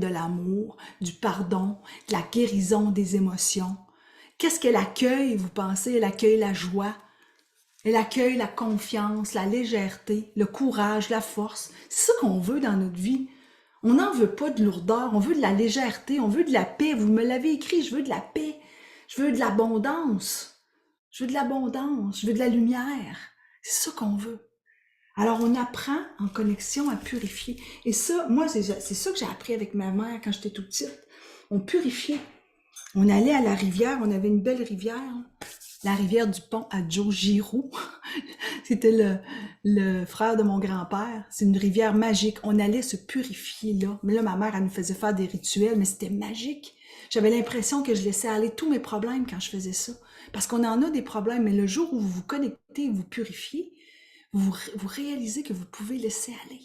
de l'amour, du pardon, de la guérison des émotions. Qu'est-ce qu'elle accueille, vous pensez? Elle accueille la joie, elle accueille la confiance, la légèreté, le courage, la force. C'est ça qu'on veut dans notre vie. On n'en veut pas de lourdeur, on veut de la légèreté, on veut de la paix. Vous me l'avez écrit, je veux de la paix, je veux de l'abondance, je veux de l'abondance, je veux de la lumière. C'est ça qu'on veut. Alors, on apprend en connexion à purifier. Et ça, moi, c'est ça que j'ai appris avec ma mère quand j'étais toute petite. On purifiait. On allait à la rivière, on avait une belle rivière, la rivière du Pont à Joe Giroux. C'était le frère de mon grand-père. C'est une rivière magique. On allait se purifier là. Mais là, ma mère, elle nous faisait faire des rituels, mais c'était magique. J'avais l'impression que je laissais aller tous mes problèmes quand je faisais ça. Parce qu'on en a des problèmes, mais le jour où vous vous connectez, vous purifiez, vous réalisez que vous pouvez laisser aller.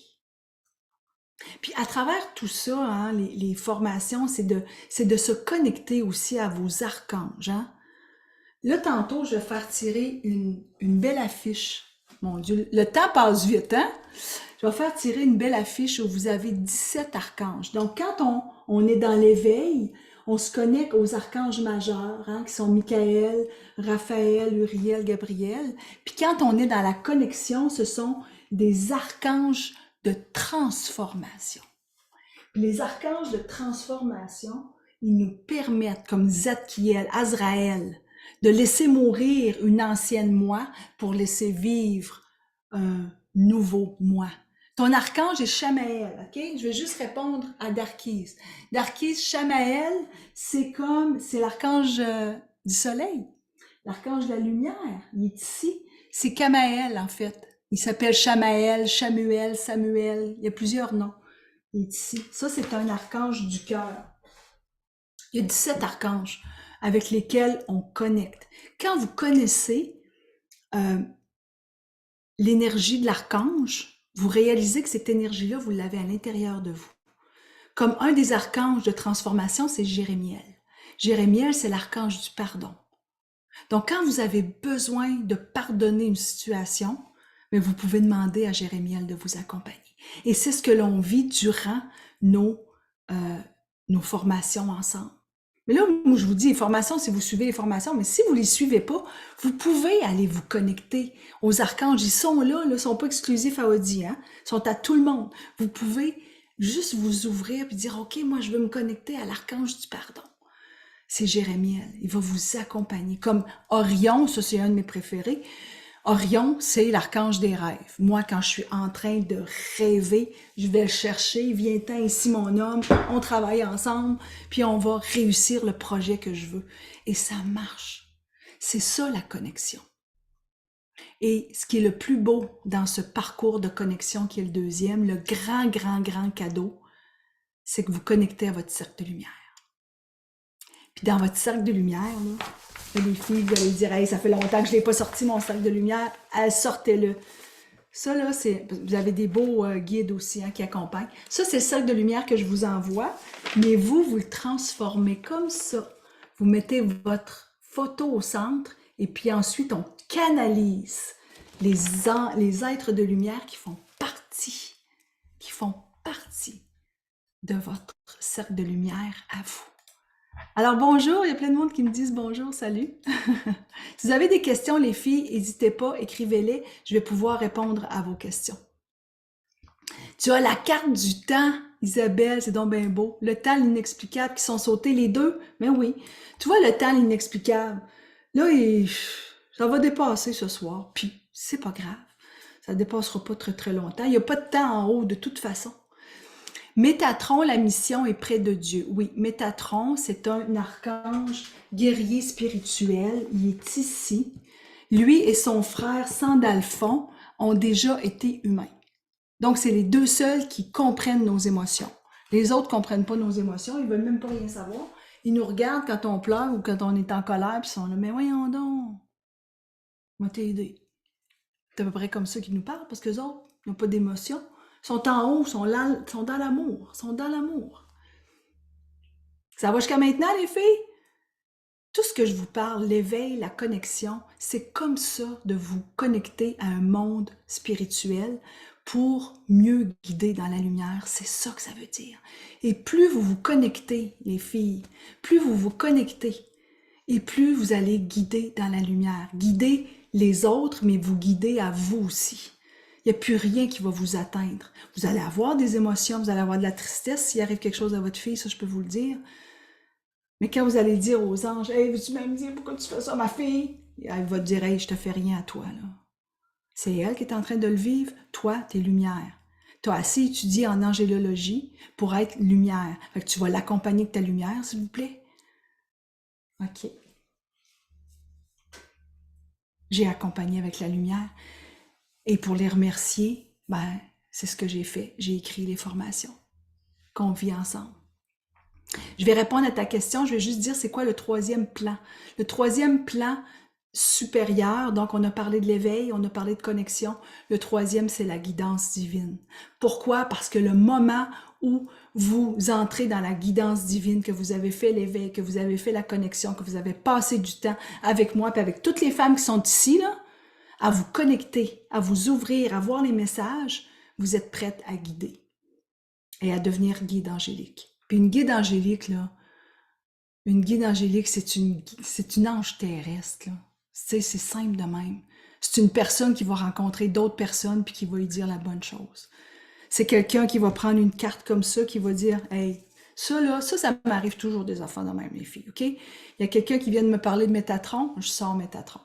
Puis à travers tout ça, hein, les formations, c'est de se connecter aussi à vos archanges. Hein? Là, tantôt, je vais faire tirer une belle affiche. Mon Dieu, le temps passe vite, hein? Je vais faire tirer une belle affiche où vous avez 17 archanges. Donc, quand on est dans l'éveil, on se connecte aux archanges majeurs, hein, qui sont Michael, Raphaël, Uriel, Gabriel. Puis quand on est dans la connexion, ce sont des archanges de transformation. Puis les archanges de transformation, ils nous permettent, comme Zadkiel, Azraël, de laisser mourir une ancienne moi pour laisser vivre un nouveau moi. Ton archange est Shamaël, ok? Je vais juste répondre à Darkis. Darkis, Shamaël, c'est l'archange du soleil, l'archange de la lumière. Il est ici. C'est Kamaël, en fait. Il s'appelle Shamaël, Shamuel, Samuel. Il y a plusieurs noms. Il est ici. Ça, c'est un archange du cœur. Il y a 17 archanges avec lesquels on connecte. Quand vous connaissez l'énergie de l'archange, vous réalisez que cette énergie-là, vous l'avez à l'intérieur de vous. Comme un des archanges de transformation, c'est Jérémiel. Jérémiel, c'est l'archange du pardon. Donc, quand vous avez besoin de pardonner une situation, mais vous pouvez demander à Jérémiel de vous accompagner. Et c'est ce que l'on vit durant nos formations ensemble. Mais là, moi, je vous dis, les formations, si vous suivez les formations, mais si vous ne les suivez pas, vous pouvez aller vous connecter aux archanges. Ils sont là, ils ne sont pas exclusifs à Audi, hein? Ils sont à tout le monde. Vous pouvez juste vous ouvrir et dire, OK, moi, je veux me connecter à l'archange du pardon. C'est Jérémiel. Il va vous accompagner. Comme Orion, ça, c'est un de mes préférés. Orion, c'est l'archange des rêves. Moi, quand je suis en train de rêver, je vais le chercher. Viens-t'en ici, mon homme. On travaille ensemble, puis on va réussir le projet que je veux. Et ça marche. C'est ça, la connexion. Et ce qui est le plus beau dans ce parcours de connexion qui est le deuxième, le grand, grand, grand cadeau, c'est que vous connectez à votre cercle de lumière. Puis dans votre cercle de lumière, là, les filles, vous allez dire, hey, ça fait longtemps que je ne l'ai pas sorti, mon cercle de lumière. Sortez-le. Ça, là, vous avez des beaux guides aussi hein, qui accompagnent. Ça, c'est le cercle de lumière que je vous envoie. Mais vous le transformez comme ça. Vous mettez votre photo au centre et puis ensuite, on canalise les êtres de lumière qui font partie de votre cercle de lumière à vous. Alors bonjour, il y a plein de monde qui me disent bonjour, salut. Si vous avez des questions, les filles, n'hésitez pas, écrivez-les, je vais pouvoir répondre à vos questions. Tu as la carte du temps, Isabelle, c'est donc bien beau. Le temps, l'inexplicable, qui sont sautés les deux. Mais oui, tu vois le temps, l'inexplicable. Là, ça va dépasser ce soir, puis c'est pas grave. Ça dépassera pas très très longtemps. Il n'y a pas de temps en haut de toute façon. Métatron, la mission est près de Dieu. Oui, Métatron, c'est un archange guerrier spirituel. Il est ici. Lui et son frère Sandalphon ont déjà été humains. Donc, c'est les deux seuls qui comprennent nos émotions. Les autres comprennent pas nos émotions, ils veulent même pas rien savoir. Ils nous regardent quand on pleure ou quand on est en colère, puis ils sont là, mais voyons donc, moi t'aider. C'est à peu près comme ça qu'ils nous parlent, parce que les autres n'ont pas d'émotion. Ils sont en haut, sont dans l'amour, sont dans l'amour. Ça va jusqu'à maintenant, les filles? Tout ce que je vous parle, l'éveil, la connexion, c'est comme ça de vous connecter à un monde spirituel pour mieux guider dans la lumière. C'est ça que ça veut dire. Et plus vous vous connectez, les filles, plus vous vous connectez, et plus vous allez guider dans la lumière. Guider les autres, mais vous guider à vous aussi. Il n'y a plus rien qui va vous atteindre. Vous allez avoir des émotions, vous allez avoir de la tristesse s'il arrive quelque chose à votre fille, ça je peux vous le dire. Mais quand vous allez dire aux anges, « Hey, veux-tu même dire pourquoi tu fais ça, ma fille? » Elle va te dire, « Hey, je te fais rien à toi, là. » C'est elle qui est en train de le vivre, toi, t'es lumière. Tu as assez étudié en angélologie pour être lumière. Fait que tu vas l'accompagner de ta lumière, s'il vous plaît. OK. J'ai accompagné avec la lumière. Et pour les remercier, ben, c'est ce que j'ai fait. J'ai écrit les formations qu'on vit ensemble. Je vais répondre à ta question, je vais juste dire c'est quoi le troisième plan. Le troisième plan supérieur, donc on a parlé de l'éveil, on a parlé de connexion. Le troisième, c'est la guidance divine. Pourquoi? Parce que le moment où vous entrez dans la guidance divine, que vous avez fait l'éveil, que vous avez fait la connexion, que vous avez passé du temps avec moi, puis avec toutes les femmes qui sont ici, là, à vous connecter, à vous ouvrir, à voir les messages, vous êtes prête à guider et à devenir guide angélique. Puis une guide angélique, là, une guide angélique, c'est une ange terrestre, là. C'est simple de même. C'est une personne qui va rencontrer d'autres personnes puis qui va lui dire la bonne chose. C'est quelqu'un qui va prendre une carte comme ça, qui va dire, « Hey, ça là, ça m'arrive toujours des enfants de même, les filles, OK? » Il y a quelqu'un qui vient de me parler de Métatron, je sors Métatron.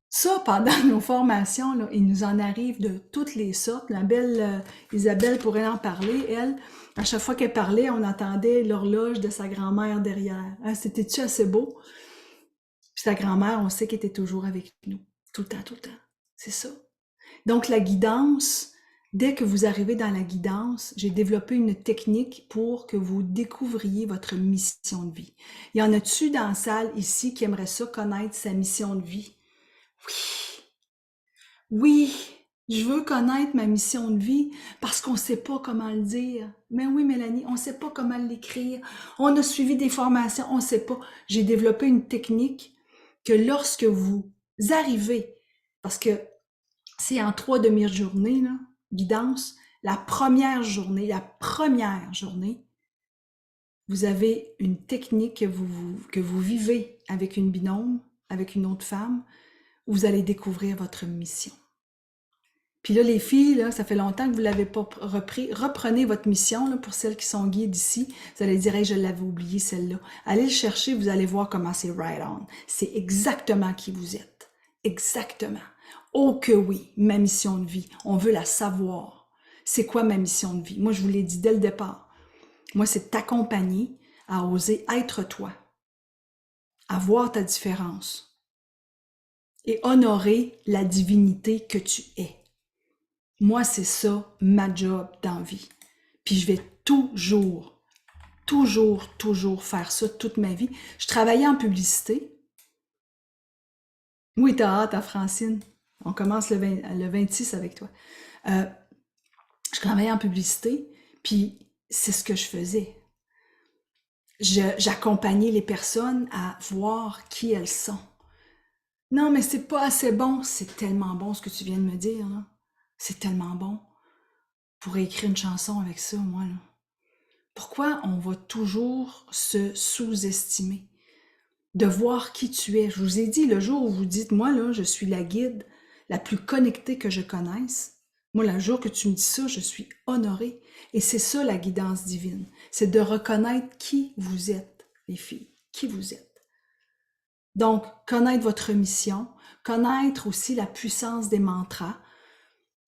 Ça, pendant nos formations, là, il nous en arrive de toutes les sortes. La belle Isabelle pourrait en parler. Elle, à chaque fois qu'elle parlait, on entendait l'horloge de sa grand-mère derrière. Hein, c'était-tu assez beau? Puis sa grand-mère, on sait qu'elle était toujours avec nous. Tout le temps, tout le temps. C'est ça. Donc, la guidance, dès que vous arrivez dans la guidance, j'ai développé une technique pour que vous découvriez votre mission de vie. Y en a-tu dans la salle ici qui aimerait ça connaître sa mission de vie? Oui, je veux connaître ma mission de vie parce qu'on ne sait pas comment le dire. Mais oui, Mélanie, on ne sait pas comment l'écrire. On a suivi des formations, on ne sait pas. J'ai développé une technique que lorsque vous arrivez, parce que c'est en 3 demi-journées, là, guidance, la première journée, vous avez une technique que vous vivez avec une binôme, avec une autre femme, où vous allez découvrir votre mission. Puis là, les filles, là, ça fait longtemps que vous ne l'avez pas repris. Reprenez votre mission là, pour celles qui sont guides ici. Vous allez dire, hey, je l'avais oublié celle-là. Allez le chercher, vous allez voir comment c'est right on. C'est exactement qui vous êtes. Exactement. Oh que oui, ma mission de vie. On veut la savoir. C'est quoi ma mission de vie? Moi, je vous l'ai dit dès le départ. Moi, c'est t'accompagner à oser être toi, à voir ta différence et honorer la divinité que tu es. Moi, c'est ça, ma job dans la vie. Puis je vais toujours faire ça toute ma vie. Je travaillais en publicité. Oui, t'as hâte, à Francine. On commence le 26 avec toi. Je travaillais en publicité, puis c'est ce que je faisais. J'accompagnais les personnes à voir qui elles sont. Non, mais c'est pas assez bon. C'est tellement bon ce que tu viens de me dire, là. C'est tellement bon. Je pourrais écrire une chanson avec ça, moi, là. Pourquoi on va toujours se sous-estimer? De voir qui tu es. Je vous ai dit, le jour où vous dites, moi, là, je suis la guide la plus connectée que je connaisse, moi, le jour que tu me dis ça, je suis honorée. Et c'est ça, la guidance divine. C'est de reconnaître qui vous êtes, les filles, qui vous êtes. Donc, connaître votre mission, connaître aussi la puissance des mantras.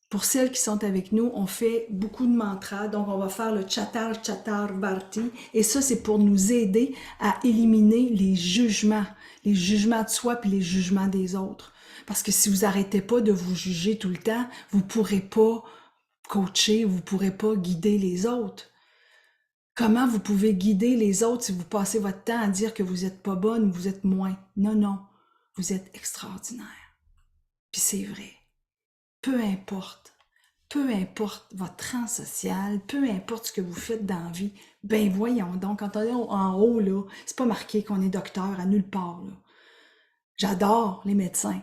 Pour celles qui sont avec nous, on fait beaucoup de mantras, donc on va faire le Chatar Chatar Varti, et ça c'est pour nous aider à éliminer les jugements de soi puis les jugements des autres. Parce que si vous arrêtez pas de vous juger tout le temps, vous pourrez pas coacher, vous pourrez pas guider les autres. Comment vous pouvez guider les autres si vous passez votre temps à dire que vous êtes pas bonne ou vous êtes moins? Non, non, vous êtes extraordinaire. Puis c'est vrai. Peu importe. Peu importe votre rang social, peu importe ce que vous faites dans la vie, ben voyons donc, quand on est en haut, là, c'est pas marqué qu'on est docteur à nulle part, là. J'adore les médecins.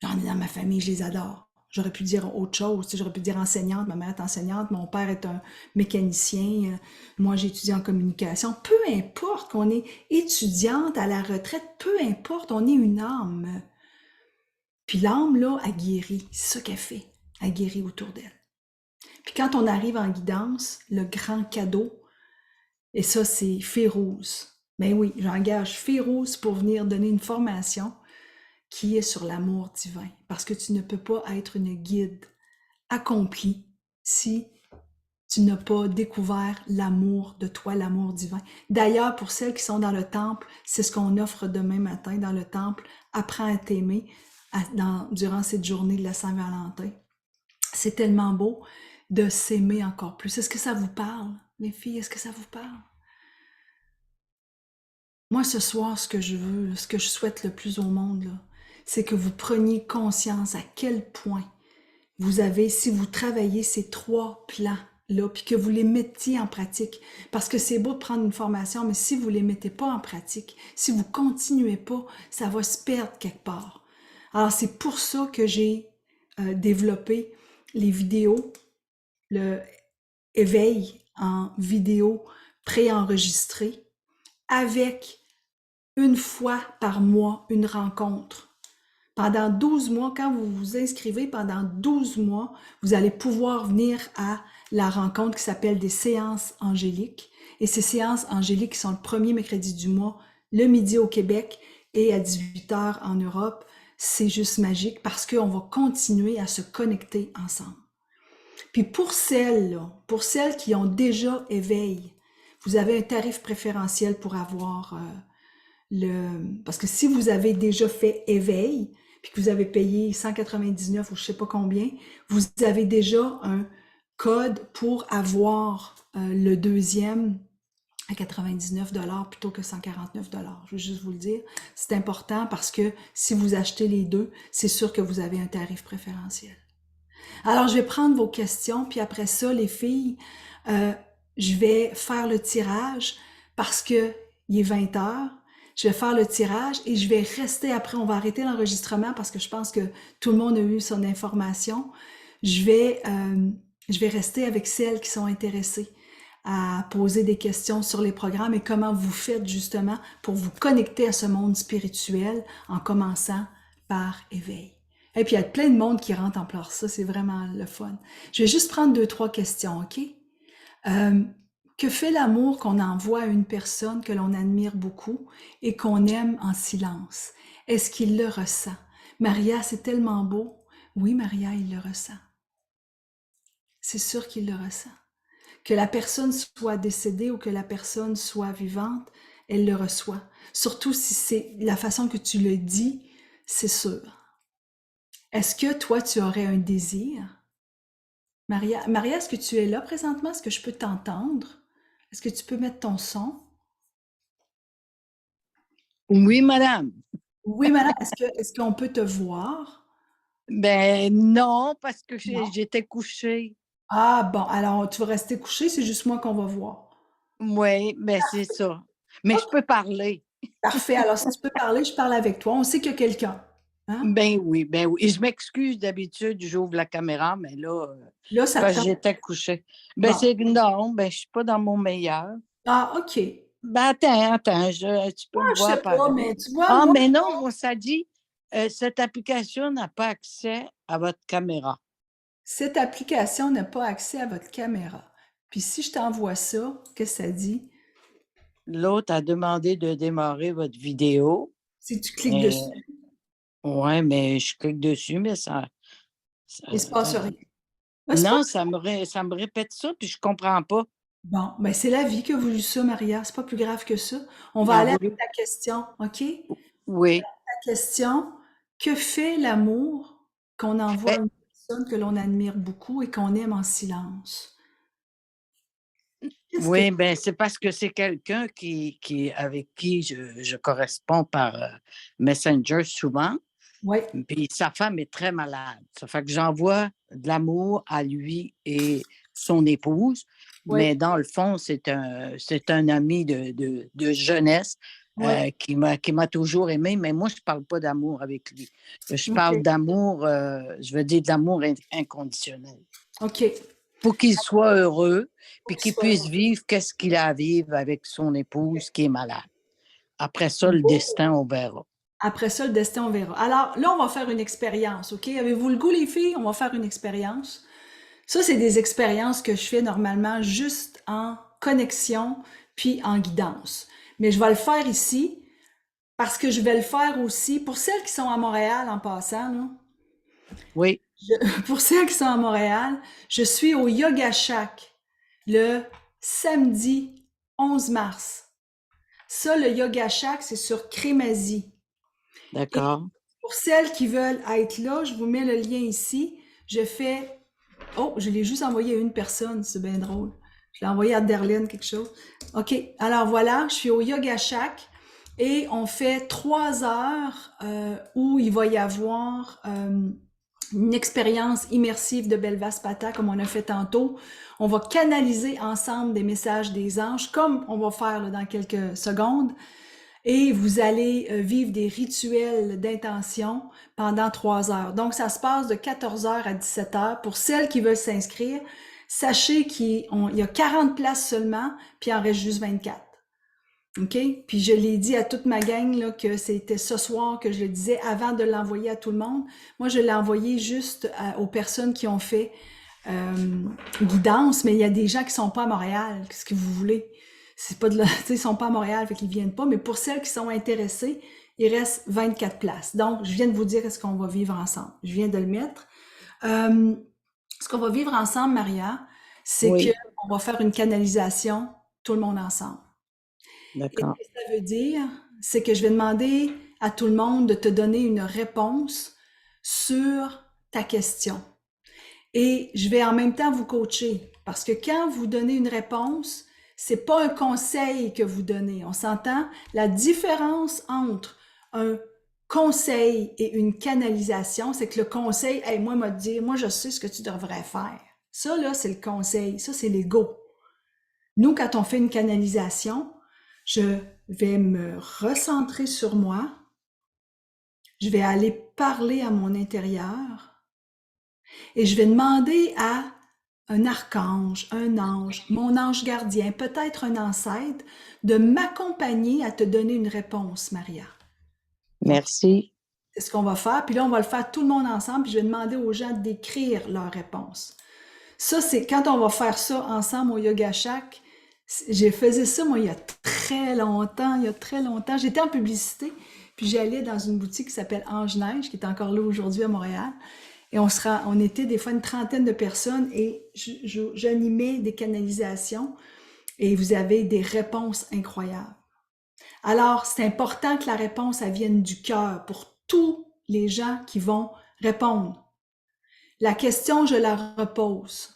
J'en ai dans ma famille, je les adore. J'aurais pu dire autre chose, tu sais, j'aurais pu dire enseignante, ma mère est enseignante, mon père est un mécanicien, moi j'ai étudié en communication. Peu importe qu'on est étudiante à la retraite, peu importe, on est une âme. Puis l'âme, là, elle guérit, c'est ça qu'elle fait, elle guérit autour d'elle. Puis quand on arrive en guidance, le grand cadeau, et ça c'est Férouz. Ben oui, j'engage Férouz pour venir donner une formation qui est sur l'amour divin. Parce que tu ne peux pas être une guide accomplie si tu n'as pas découvert l'amour de toi, l'amour divin. D'ailleurs, pour celles qui sont dans le temple, c'est ce qu'on offre demain matin dans le temple. Apprends à t'aimer durant cette journée de la Saint-Valentin. C'est tellement beau de s'aimer encore plus. Est-ce que ça vous parle, les filles? Est-ce que ça vous parle? Moi, ce soir, ce que je veux, ce que je souhaite le plus au monde, là, c'est que vous preniez conscience à quel point vous avez, si vous travaillez ces 3 plans-là, puis que vous les mettiez en pratique, parce que c'est beau de prendre une formation, mais si vous les mettez pas en pratique, si vous continuez pas, ça va se perdre quelque part. Alors, c'est pour ça que j'ai développé les vidéos, le éveil en vidéo préenregistrée, avec une fois par mois une rencontre. Pendant 12 mois, quand vous vous inscrivez, pendant 12 mois, vous allez pouvoir venir à la rencontre qui s'appelle des séances angéliques. Et ces séances angéliques qui sont le premier mercredi du mois, le midi au Québec et à 18h en Europe, c'est juste magique parce qu'on va continuer à se connecter ensemble. Puis pour celles qui ont déjà éveil, vous avez un tarif préférentiel pour avoir parce que si vous avez déjà fait éveil, puis que vous avez payé 199 ou je sais pas combien, vous avez déjà un code pour avoir le deuxième à 99 plutôt que 149 Je veux juste vous le dire. C'est important parce que si vous achetez les deux, c'est sûr que vous avez un tarif préférentiel. Alors, je vais prendre vos questions, puis après ça, les filles, je vais faire le tirage parce que il est 20 heures. Je vais faire le tirage et je vais rester après. On va arrêter l'enregistrement parce que je pense que tout le monde a eu son information. Je vais rester avec celles qui sont intéressées à poser des questions sur les programmes et comment vous faites justement pour vous connecter à ce monde spirituel en commençant par éveil. Et puis, il y a plein de monde qui rentre en pleurs. Ça, c'est vraiment le fun. Je vais juste prendre 2, 3 questions, OK? Que fait l'amour qu'on envoie à une personne que l'on admire beaucoup et qu'on aime en silence? Est-ce qu'il le ressent? Maria, c'est tellement beau. Oui, Maria, il le ressent. C'est sûr qu'il le ressent. Que la personne soit décédée ou que la personne soit vivante, elle le reçoit. Surtout si c'est la façon que tu le dis, c'est sûr. Est-ce que toi, tu aurais un désir? Maria, est-ce que tu es là présentement? Est-ce que je peux t'entendre? Est-ce que tu peux mettre ton son? Oui, madame. Oui, madame. Est-ce qu'on peut te voir? Ben non, parce que Non. j'étais couchée. Ah bon, alors tu vas rester couché, c'est juste moi qu'on va voir. Oui, ben c'est ça. Mais je OK, peux parler. parfait. Alors si tu peux parler, je parle avec toi. On sait qu'il y a quelqu'un. Hein? Ben oui, ben oui. Et je m'excuse, d'habitude, j'ouvre la caméra, mais là, Là, c'est ça te parce que tente. j'étais couchée. Ben Bon. c'est non, ben je suis pas dans mon meilleur. Ah, OK. Ben attends, tu peux me Je voir sais pas, pareil. mais tu vois, Ah, moi, mais non, moi, ça dit, cette application n'a pas accès à votre caméra. cette application n'a pas accès à votre caméra. Puis si je t'envoie ça, qu'est-ce que ça dit? L'autre a demandé de démarrer votre vidéo. Si tu cliques Mais, dessus, ouais, mais je clique dessus, mais il ne se passe rien. Ben, c'est pas non, ça me répète ça, puis je comprends pas. bon, ben c'est la vie qui a voulu ça, Maria. C'est pas plus grave que ça. On Il va a aller avec voulu. la question, OK? Oui. La question, que fait l'amour qu'on envoie Ben, à une personne que l'on admire beaucoup et qu'on aime en silence? Qu'est-ce que... oui, ben, c'est parce que c'est quelqu'un avec qui je corresponds par Messenger souvent. Oui, Puis sa femme est très malade. Ça fait que j'envoie de l'amour à lui et son épouse. oui, Mais dans le fond, c'est un ami de jeunesse oui. qui m'a toujours aimé. Mais moi, je ne parle pas d'amour avec lui. Je parle OK, d'amour, je veux dire d'amour inconditionnel. OK. Pour qu'il soit heureux, Faut puis qu'il qu'il soit puisse heureux. vivre qu'est-ce qu'il a à vivre avec son épouse qui est malade. Après ça, le Beau. destin, on verra. Après ça, le destin, on verra. Alors, là, on va faire une expérience, OK? Avez-vous le goût, les filles? On va faire une expérience. Ça, c'est des expériences que je fais normalement juste en connexion puis en guidance. Mais je vais le faire ici parce que je vais le faire aussi pour celles qui sont à Montréal en passant, là. Oui, Pour celles qui sont à Montréal, je suis au Yoga Shack le samedi 11 mars. Ça, le Yoga Shack, c'est sur Crémazie. Et d'accord. pour celles qui veulent être là, je vous mets le lien ici. Je fais... Oh, je l'ai juste envoyé à une personne, c'est bien drôle. Je l'ai envoyé à Derlene, quelque chose. OK, alors voilà, je suis au Yoga Shack et on fait 3 heures où il va y avoir une expérience immersive de Belvaspata comme on a fait tantôt. On va canaliser ensemble des messages des anges comme on va faire là, dans quelques secondes. Et vous allez vivre des rituels d'intention pendant 3 heures. Donc, ça se passe de 14 heures à 17 heures. Pour celles qui veulent s'inscrire, sachez qu'il y a 40 places seulement, puis il en reste juste 24. OK? Puis je l'ai dit à toute ma gang là, que c'était ce soir que je le disais avant de l'envoyer à tout le monde. Moi, je l'ai envoyé juste aux personnes qui ont fait guidance, mais il y a des gens qui sont pas à Montréal. Qu'est-ce que vous voulez? C'est pas de la, tu sais, ils sont pas à Montréal, fait qu'ils viennent pas. Mais pour celles qui sont intéressées, il reste 24 places. Donc, je viens de vous dire ce qu'on va vivre ensemble. Je viens de le mettre. Euh, Ce qu'on va vivre ensemble, Maria, c'est que Oui, on va faire une canalisation, tout le monde ensemble. Et d'accord. ce que ça veut dire, c'est que je vais demander à tout le monde de te donner une réponse sur ta question. Et je vais en même temps vous coacher parce que quand vous donnez une réponse, c'est pas un conseil que vous donnez. On s'entend? La différence entre un conseil et une canalisation, c'est que le conseil, hey, moi, m'a dit, moi, je sais ce que tu devrais faire. Ça, là, c'est le conseil. Ça, c'est l'ego. Nous, quand on fait une canalisation, je vais me recentrer sur moi. Je vais aller parler à mon intérieur et je vais demander à un archange, un ange, mon ange gardien, peut-être un ancêtre, de m'accompagner à te donner une réponse, Maria. OK? Merci. C'est ce qu'on va faire. Puis là, on va le faire tout le monde ensemble. Puis je vais demander aux gens d'écrire leur réponse. Ça, c'est quand on va faire ça ensemble au Yoga Shack. J'ai fait ça, moi, il y a très longtemps. Il y a très longtemps. J'étais en publicité. Puis j'allais dans une boutique qui s'appelle Ange Neige, qui est encore là aujourd'hui à Montréal. Et on était des fois une trentaine de personnes et j'animais des canalisations et vous avez des réponses incroyables. Alors, c'est important que la réponse, elle vienne du cœur pour tous les gens qui vont répondre. La question, je la repose.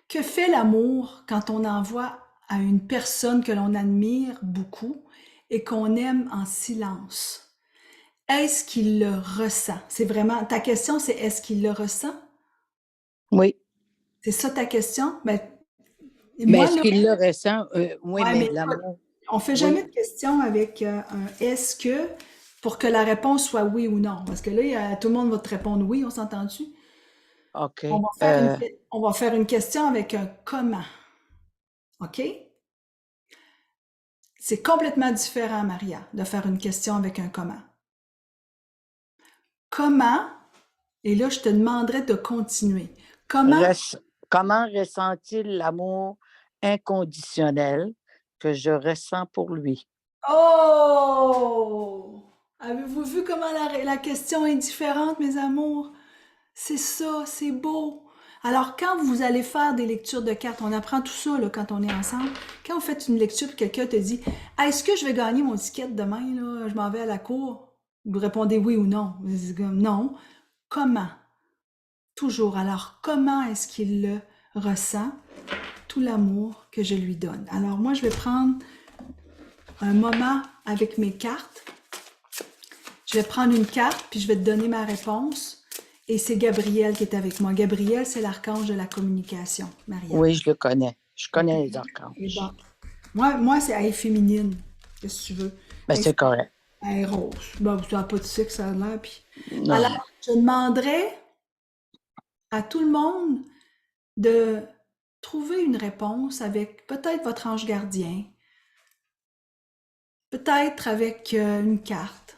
Que fait l'amour quand on envoie à une personne que l'on admire beaucoup et qu'on aime en silence? Est-ce qu'il le ressent? C'est vraiment, ta question, c'est est-ce qu'il le ressent? Oui. C'est ça ta question? Ben, Mais moi, est-ce là, qu'il le ressent? Oui, ouais, mais mais de écoute, l'amour. on fait Oui, jamais de question avec un est-ce que pour que la réponse soit oui ou non. Parce que là, tout le monde va te répondre oui, on s'entend-tu? OK. On va faire une question avec un comment. OK? C'est complètement différent, Maria, de faire une question avec un comment. Comment, et là, je te demanderai de continuer. Comment, Comment ressent-il l'amour inconditionnel que je ressens pour lui? oh! Avez-vous vu comment la question est différente, mes amours? C'est ça, c'est beau. Alors, quand vous allez faire des lectures de cartes, on apprend tout ça là, quand on est ensemble. Quand vous faites une lecture et quelqu'un te dit est-ce que je vais gagner mon ticket demain, là, je m'en vais à la cour? Vous répondez oui ou non. Vous dites comme non. Comment? Toujours. Alors, comment est-ce qu'il le ressent? Tout l'amour que je lui donne. Alors, moi, je vais prendre un moment avec mes cartes. Je vais prendre une carte, puis je vais te donner ma réponse. Et c'est Gabriel qui est avec moi. Gabriel, c'est l'archange de la communication, Maria. Oui, je le connais. Je OK? connais les Et archanges. bon. Moi c'est elle est féminine. Qu'est-ce que tu veux? Ben, c'est correct. Elle est rose. Bon, tu n'as pas de sucre, ça a l'air. Puis... Non. Alors, je demanderais à tout le monde de trouver une réponse avec peut-être votre ange gardien, peut-être avec une carte,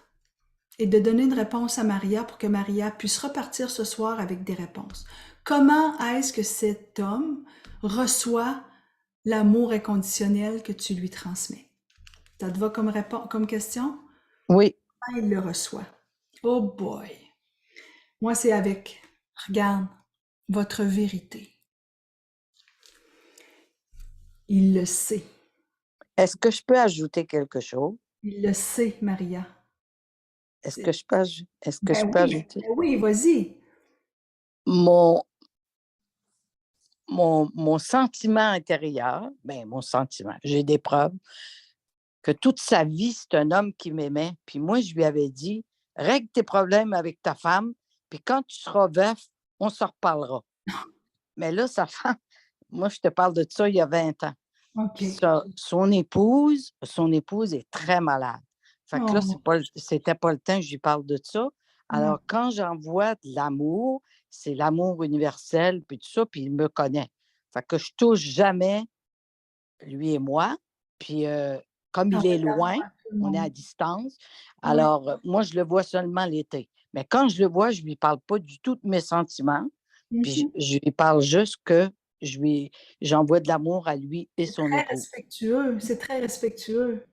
et de donner une réponse à Maria pour que Maria puisse repartir ce soir avec des réponses. Comment est-ce que cet homme reçoit l'amour inconditionnel que tu lui transmets? Ça te va comme question? Oui. Comment il le reçoit? Oh boy! Moi, c'est avec, regarde, votre vérité. Il le sait. Est-ce que je peux ajouter quelque chose? Il le sait, Maria. Est-ce que je peux, Ben oui, ajouter? ben oui, vas-y. Mon, mon sentiment intérieur, ben mon sentiment, j'ai des preuves que toute sa vie, c'est un homme qui m'aimait. Puis moi, je lui avais dit, règle tes problèmes avec ta femme, puis quand tu seras veuf, on se reparlera. Mais là, sa femme, moi, je te parle de ça il y a 20 ans. OK. Puis son épouse est très malade. Fait que là, Oh, c'était pas le temps que je lui parle de ça. non. Alors, quand j'envoie de l'amour, c'est l'amour universel, puis tout ça, puis il me connaît. Fait que je touche jamais, lui et moi. Puis, comme il est Envoie de l'amour loin, à tout le on est à monde. distance, Oui. alors moi, je le vois seulement l'été. Mais quand je le vois, je lui parle pas du tout de mes sentiments, puis Mhm. je lui parle juste que j'envoie de l'amour à lui et C'est son très épouse. respectueux. C'est très respectueux.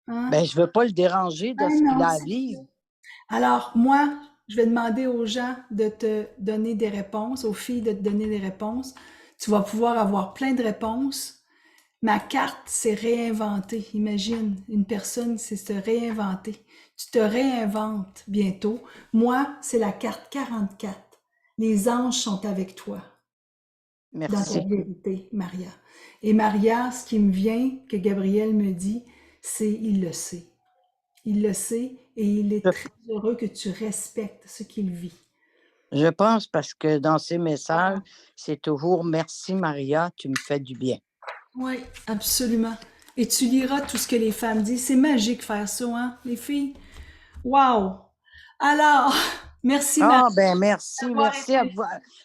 Hein? Ben, je veux pas le déranger de Ben ce qu'il non, a à c'est ça. vivre. Alors, moi, je vais demander aux gens de te donner des réponses, aux filles de te donner des réponses. Tu vas pouvoir avoir plein de réponses. Ma carte, c'est réinventer. Imagine, une personne, c'est se réinventer. Tu te réinventes bientôt. Moi, c'est la carte 44. Les anges sont avec toi dans ta Merci. vérité, Maria. Et Maria, ce qui me vient, que Gabriel me dit, c'est il le sait. Il le sait et il est Je, très heureux que tu respectes ce qu'il vit. je pense parce que dans ses messages, Ah, c'est toujours merci Maria, tu me fais du bien. oui, absolument. Et tu liras tout ce que les femmes disent. C'est magique faire ça, hein, les filles? Wow! Alors, merci Marie Ah, ben merci, d'avoir été.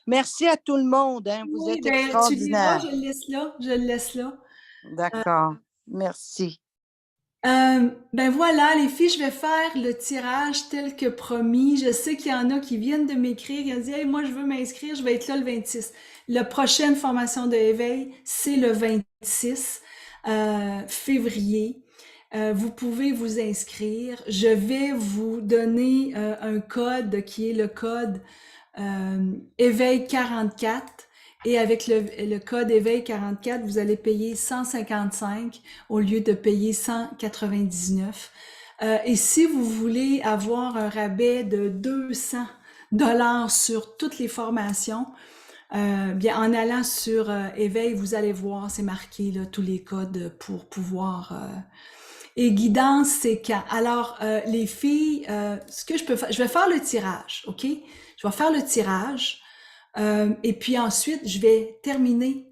merci à tout le monde, hein, vous Oui, êtes ben tu liras, extraordinaires. je le laisse là, je le laisse là. D'accord, merci. Ben voilà, les filles, je vais faire le tirage tel que promis. Je sais qu'il y en a qui viennent de m'écrire, qui ont dit, hey, moi je veux m'inscrire, je vais être là le 26. La prochaine formation de éveil, c'est le 26 février. Vous pouvez vous inscrire. Je vais vous donner un code qui est le code éveil 44. Et avec le code éveil 44, vous allez payer 155 au lieu de payer 199. Et si vous voulez avoir un rabais de 200 $ sur toutes les formations, bien en allant sur éveil, vous allez voir, c'est marqué là, tous les codes pour pouvoir et guidance, c'est quand. Alors, les filles, ce que je peux faire, je vais faire le tirage, OK? Je vais faire le tirage. Et puis ensuite, je vais terminer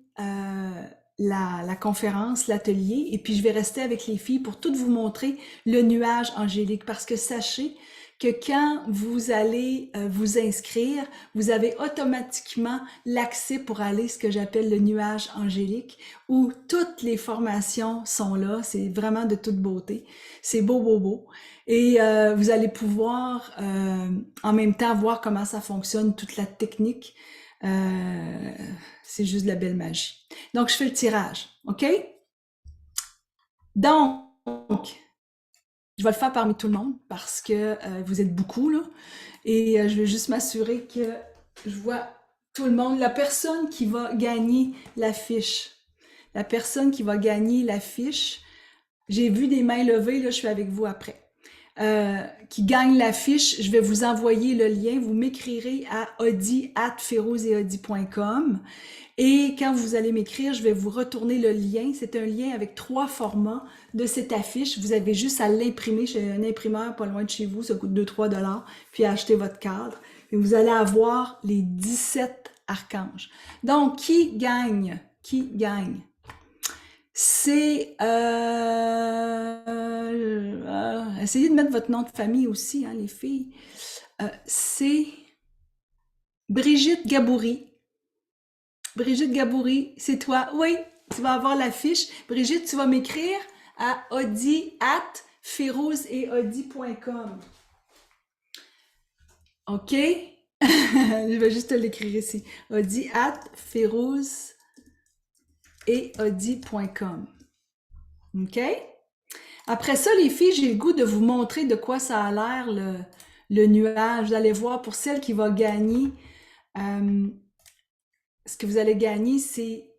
la conférence, l'atelier, et puis je vais rester avec les filles pour tout vous montrer le nuage angélique, parce que sachez que quand vous allez vous inscrire, vous avez automatiquement l'accès pour aller ce que j'appelle le nuage angélique, où toutes les formations sont là, c'est vraiment de toute beauté, c'est beau, beau, beau. Et vous allez pouvoir en même temps voir comment ça fonctionne, toute la technique. C'est juste de la belle magie. Donc, je fais le tirage, OK? Donc, je vais le faire parmi tout le monde parce que vous êtes beaucoup, là. Et je vais juste m'assurer que je vois tout le monde. La personne qui va gagner la fiche. La personne qui va gagner la fiche. J'ai vu des mains levées, là, je suis avec vous après. Qui gagne la fiche, je vais vous envoyer le lien. Vous m'écrirez à audi@ferozeaudi.com. Et quand vous allez m'écrire, je vais vous retourner le lien. C'est un lien avec 3 formats de cette affiche. Vous avez juste à l'imprimer chez un imprimeur pas loin de chez vous. Ça coûte 2-3 $, puis acheter votre cadre. Et vous allez avoir les 17 archanges. Donc, qui gagne? Qui gagne? C'est... essayez de mettre votre nom de famille aussi, hein, les filles. C'est Brigitte Gaboury. Brigitte Gaboury, c'est toi. Oui, tu vas avoir la fiche. Brigitte, tu vas m'écrire à audi@ferozeaudi.com. OK? Je vais juste te l'écrire ici. audi@ferozeaudi.com. OK? Après ça, les filles, j'ai le goût de vous montrer de quoi ça a l'air le nuage. Vous allez voir, pour celle qui va gagner, ce que vous allez gagner, c'est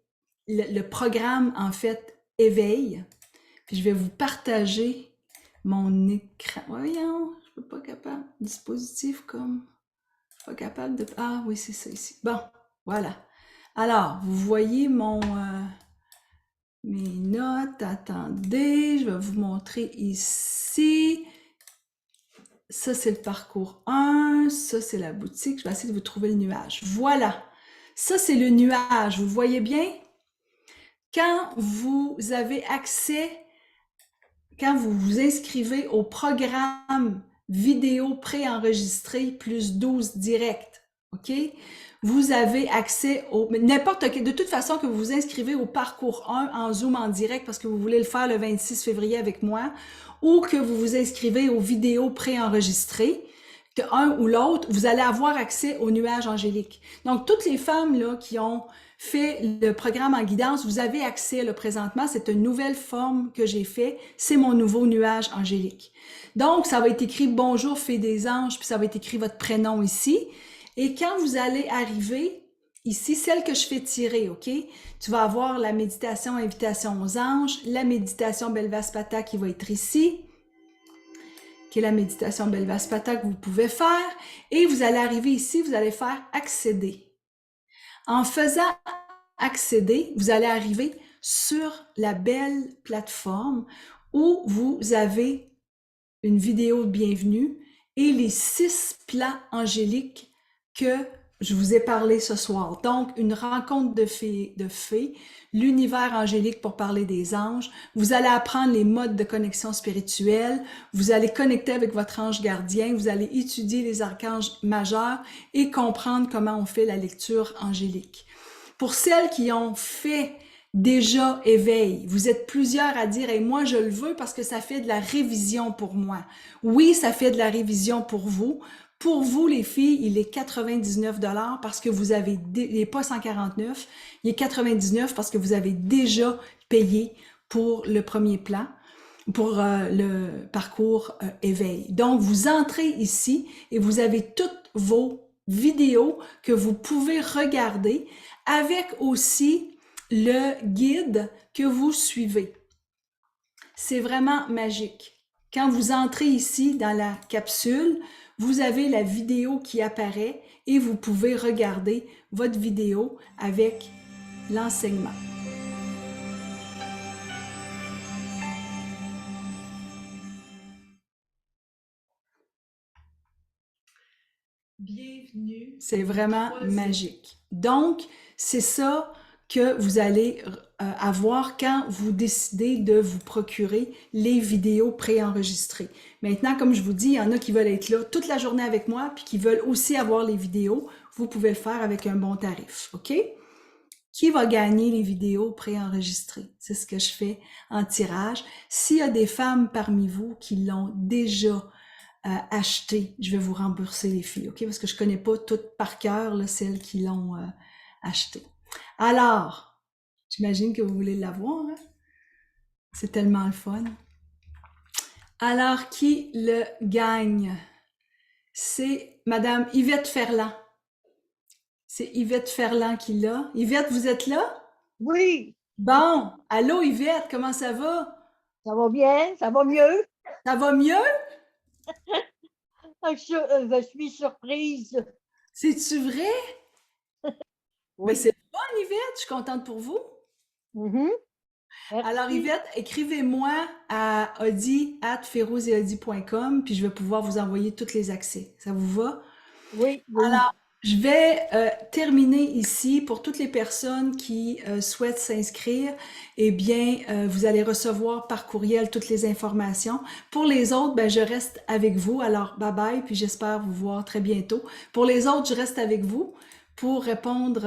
le programme, en fait, Éveil. Puis je vais vous partager mon écran. Voyons, je peux pas capable. Dispositif comme... Je suis pas capable de... Ah oui, c'est ça ici. Bon, voilà. Alors, vous voyez mes notes. Attendez, je vais vous montrer ici. Ça, c'est le parcours 1. Ça, c'est la boutique. Je vais essayer de vous trouver le nuage. Voilà. Ça, c'est le nuage. Vous voyez bien? Quand vous avez accès, quand vous vous inscrivez au programme vidéo préenregistré plus 12 direct, OK? Vous avez accès au... N'importe quel... De toute façon, que vous vous inscrivez au parcours 1 en Zoom en direct parce que vous voulez le faire le 26 février avec moi, ou que vous vous inscrivez aux vidéos préenregistrées, que un ou l'autre, vous allez avoir accès au nuage angélique. Donc, toutes les femmes là qui ont fait le programme en guidance, vous avez accès là présentement, c'est une nouvelle forme que j'ai fait, c'est mon nouveau nuage angélique. Donc, ça va être écrit « Bonjour, fée des anges », puis ça va être écrit votre prénom ici. Et quand vous allez arriver ici, celle que je fais tirer, OK? Tu vas avoir la méditation Invitation aux anges, la méditation Belvaspata qui va être ici, qui est la méditation Belvaspata que vous pouvez faire. Et vous allez arriver ici, vous allez faire accéder. En faisant accéder, vous allez arriver sur la belle plateforme où vous avez une vidéo de bienvenue et les 6 plans angéliques que je vous ai parlé ce soir. Donc, une rencontre de fées, l'univers angélique pour parler des anges. Vous allez apprendre les modes de connexion spirituelle. Vous allez connecter avec votre ange gardien. Vous allez étudier les archanges majeurs et comprendre comment on fait la lecture angélique. Pour celles qui ont fait déjà éveil, vous êtes plusieurs à dire « Et moi, je le veux parce que ça fait de la révision pour moi. » Oui, ça fait de la révision pour vous. Pour vous, les filles, il est 99 $ parce que vous avez... Il n'est pas 149, il est 99 parce que vous avez déjà payé pour le premier plan, pour le parcours éveil. Donc, vous entrez ici et vous avez toutes vos vidéos que vous pouvez regarder avec aussi le guide que vous suivez. C'est vraiment magique. Quand vous entrez ici dans la capsule, vous avez la vidéo qui apparaît et vous pouvez regarder votre vidéo avec l'enseignement. Bienvenue. C'est vraiment magique. Donc, c'est ça que vous allez à voir quand vous décidez de vous procurer les vidéos préenregistrées. Maintenant, comme je vous dis, il y en a qui veulent être là toute la journée avec moi, puis qui veulent aussi avoir les vidéos. Vous pouvez le faire avec un bon tarif, OK? Qui va gagner les vidéos préenregistrées? C'est ce que je fais en tirage. S'il y a des femmes parmi vous qui l'ont déjà acheté, je vais vous rembourser les filles, OK? Parce que je connais pas toutes par cœur là, celles qui l'ont acheté. Alors, j'imagine que vous voulez l'avoir, hein? C'est tellement le fun. Alors, qui le gagne? C'est Madame Yvette Ferland. C'est Yvette Ferland qui l'a. Yvette, vous êtes là? Oui, Bon, allô Yvette, comment ça va? ça va bien, ça va mieux. Ça va mieux? Je suis surprise. C'est-tu vrai? Mais Oui. c'est bon Yvette, je suis contente pour vous. Mhm. Alors Merci. Yvette, écrivez-moi à audi@ferouzeaudi.com puis je vais pouvoir vous envoyer tous les accès. Ça vous va? Oui, oui. Alors, je vais terminer ici. Pour toutes les personnes qui souhaitent s'inscrire, eh bien, vous allez recevoir par courriel toutes les informations. Pour les autres, ben, je reste avec vous. Alors, bye bye, puis j'espère vous voir très bientôt. Pour les autres, je reste avec vous pour répondre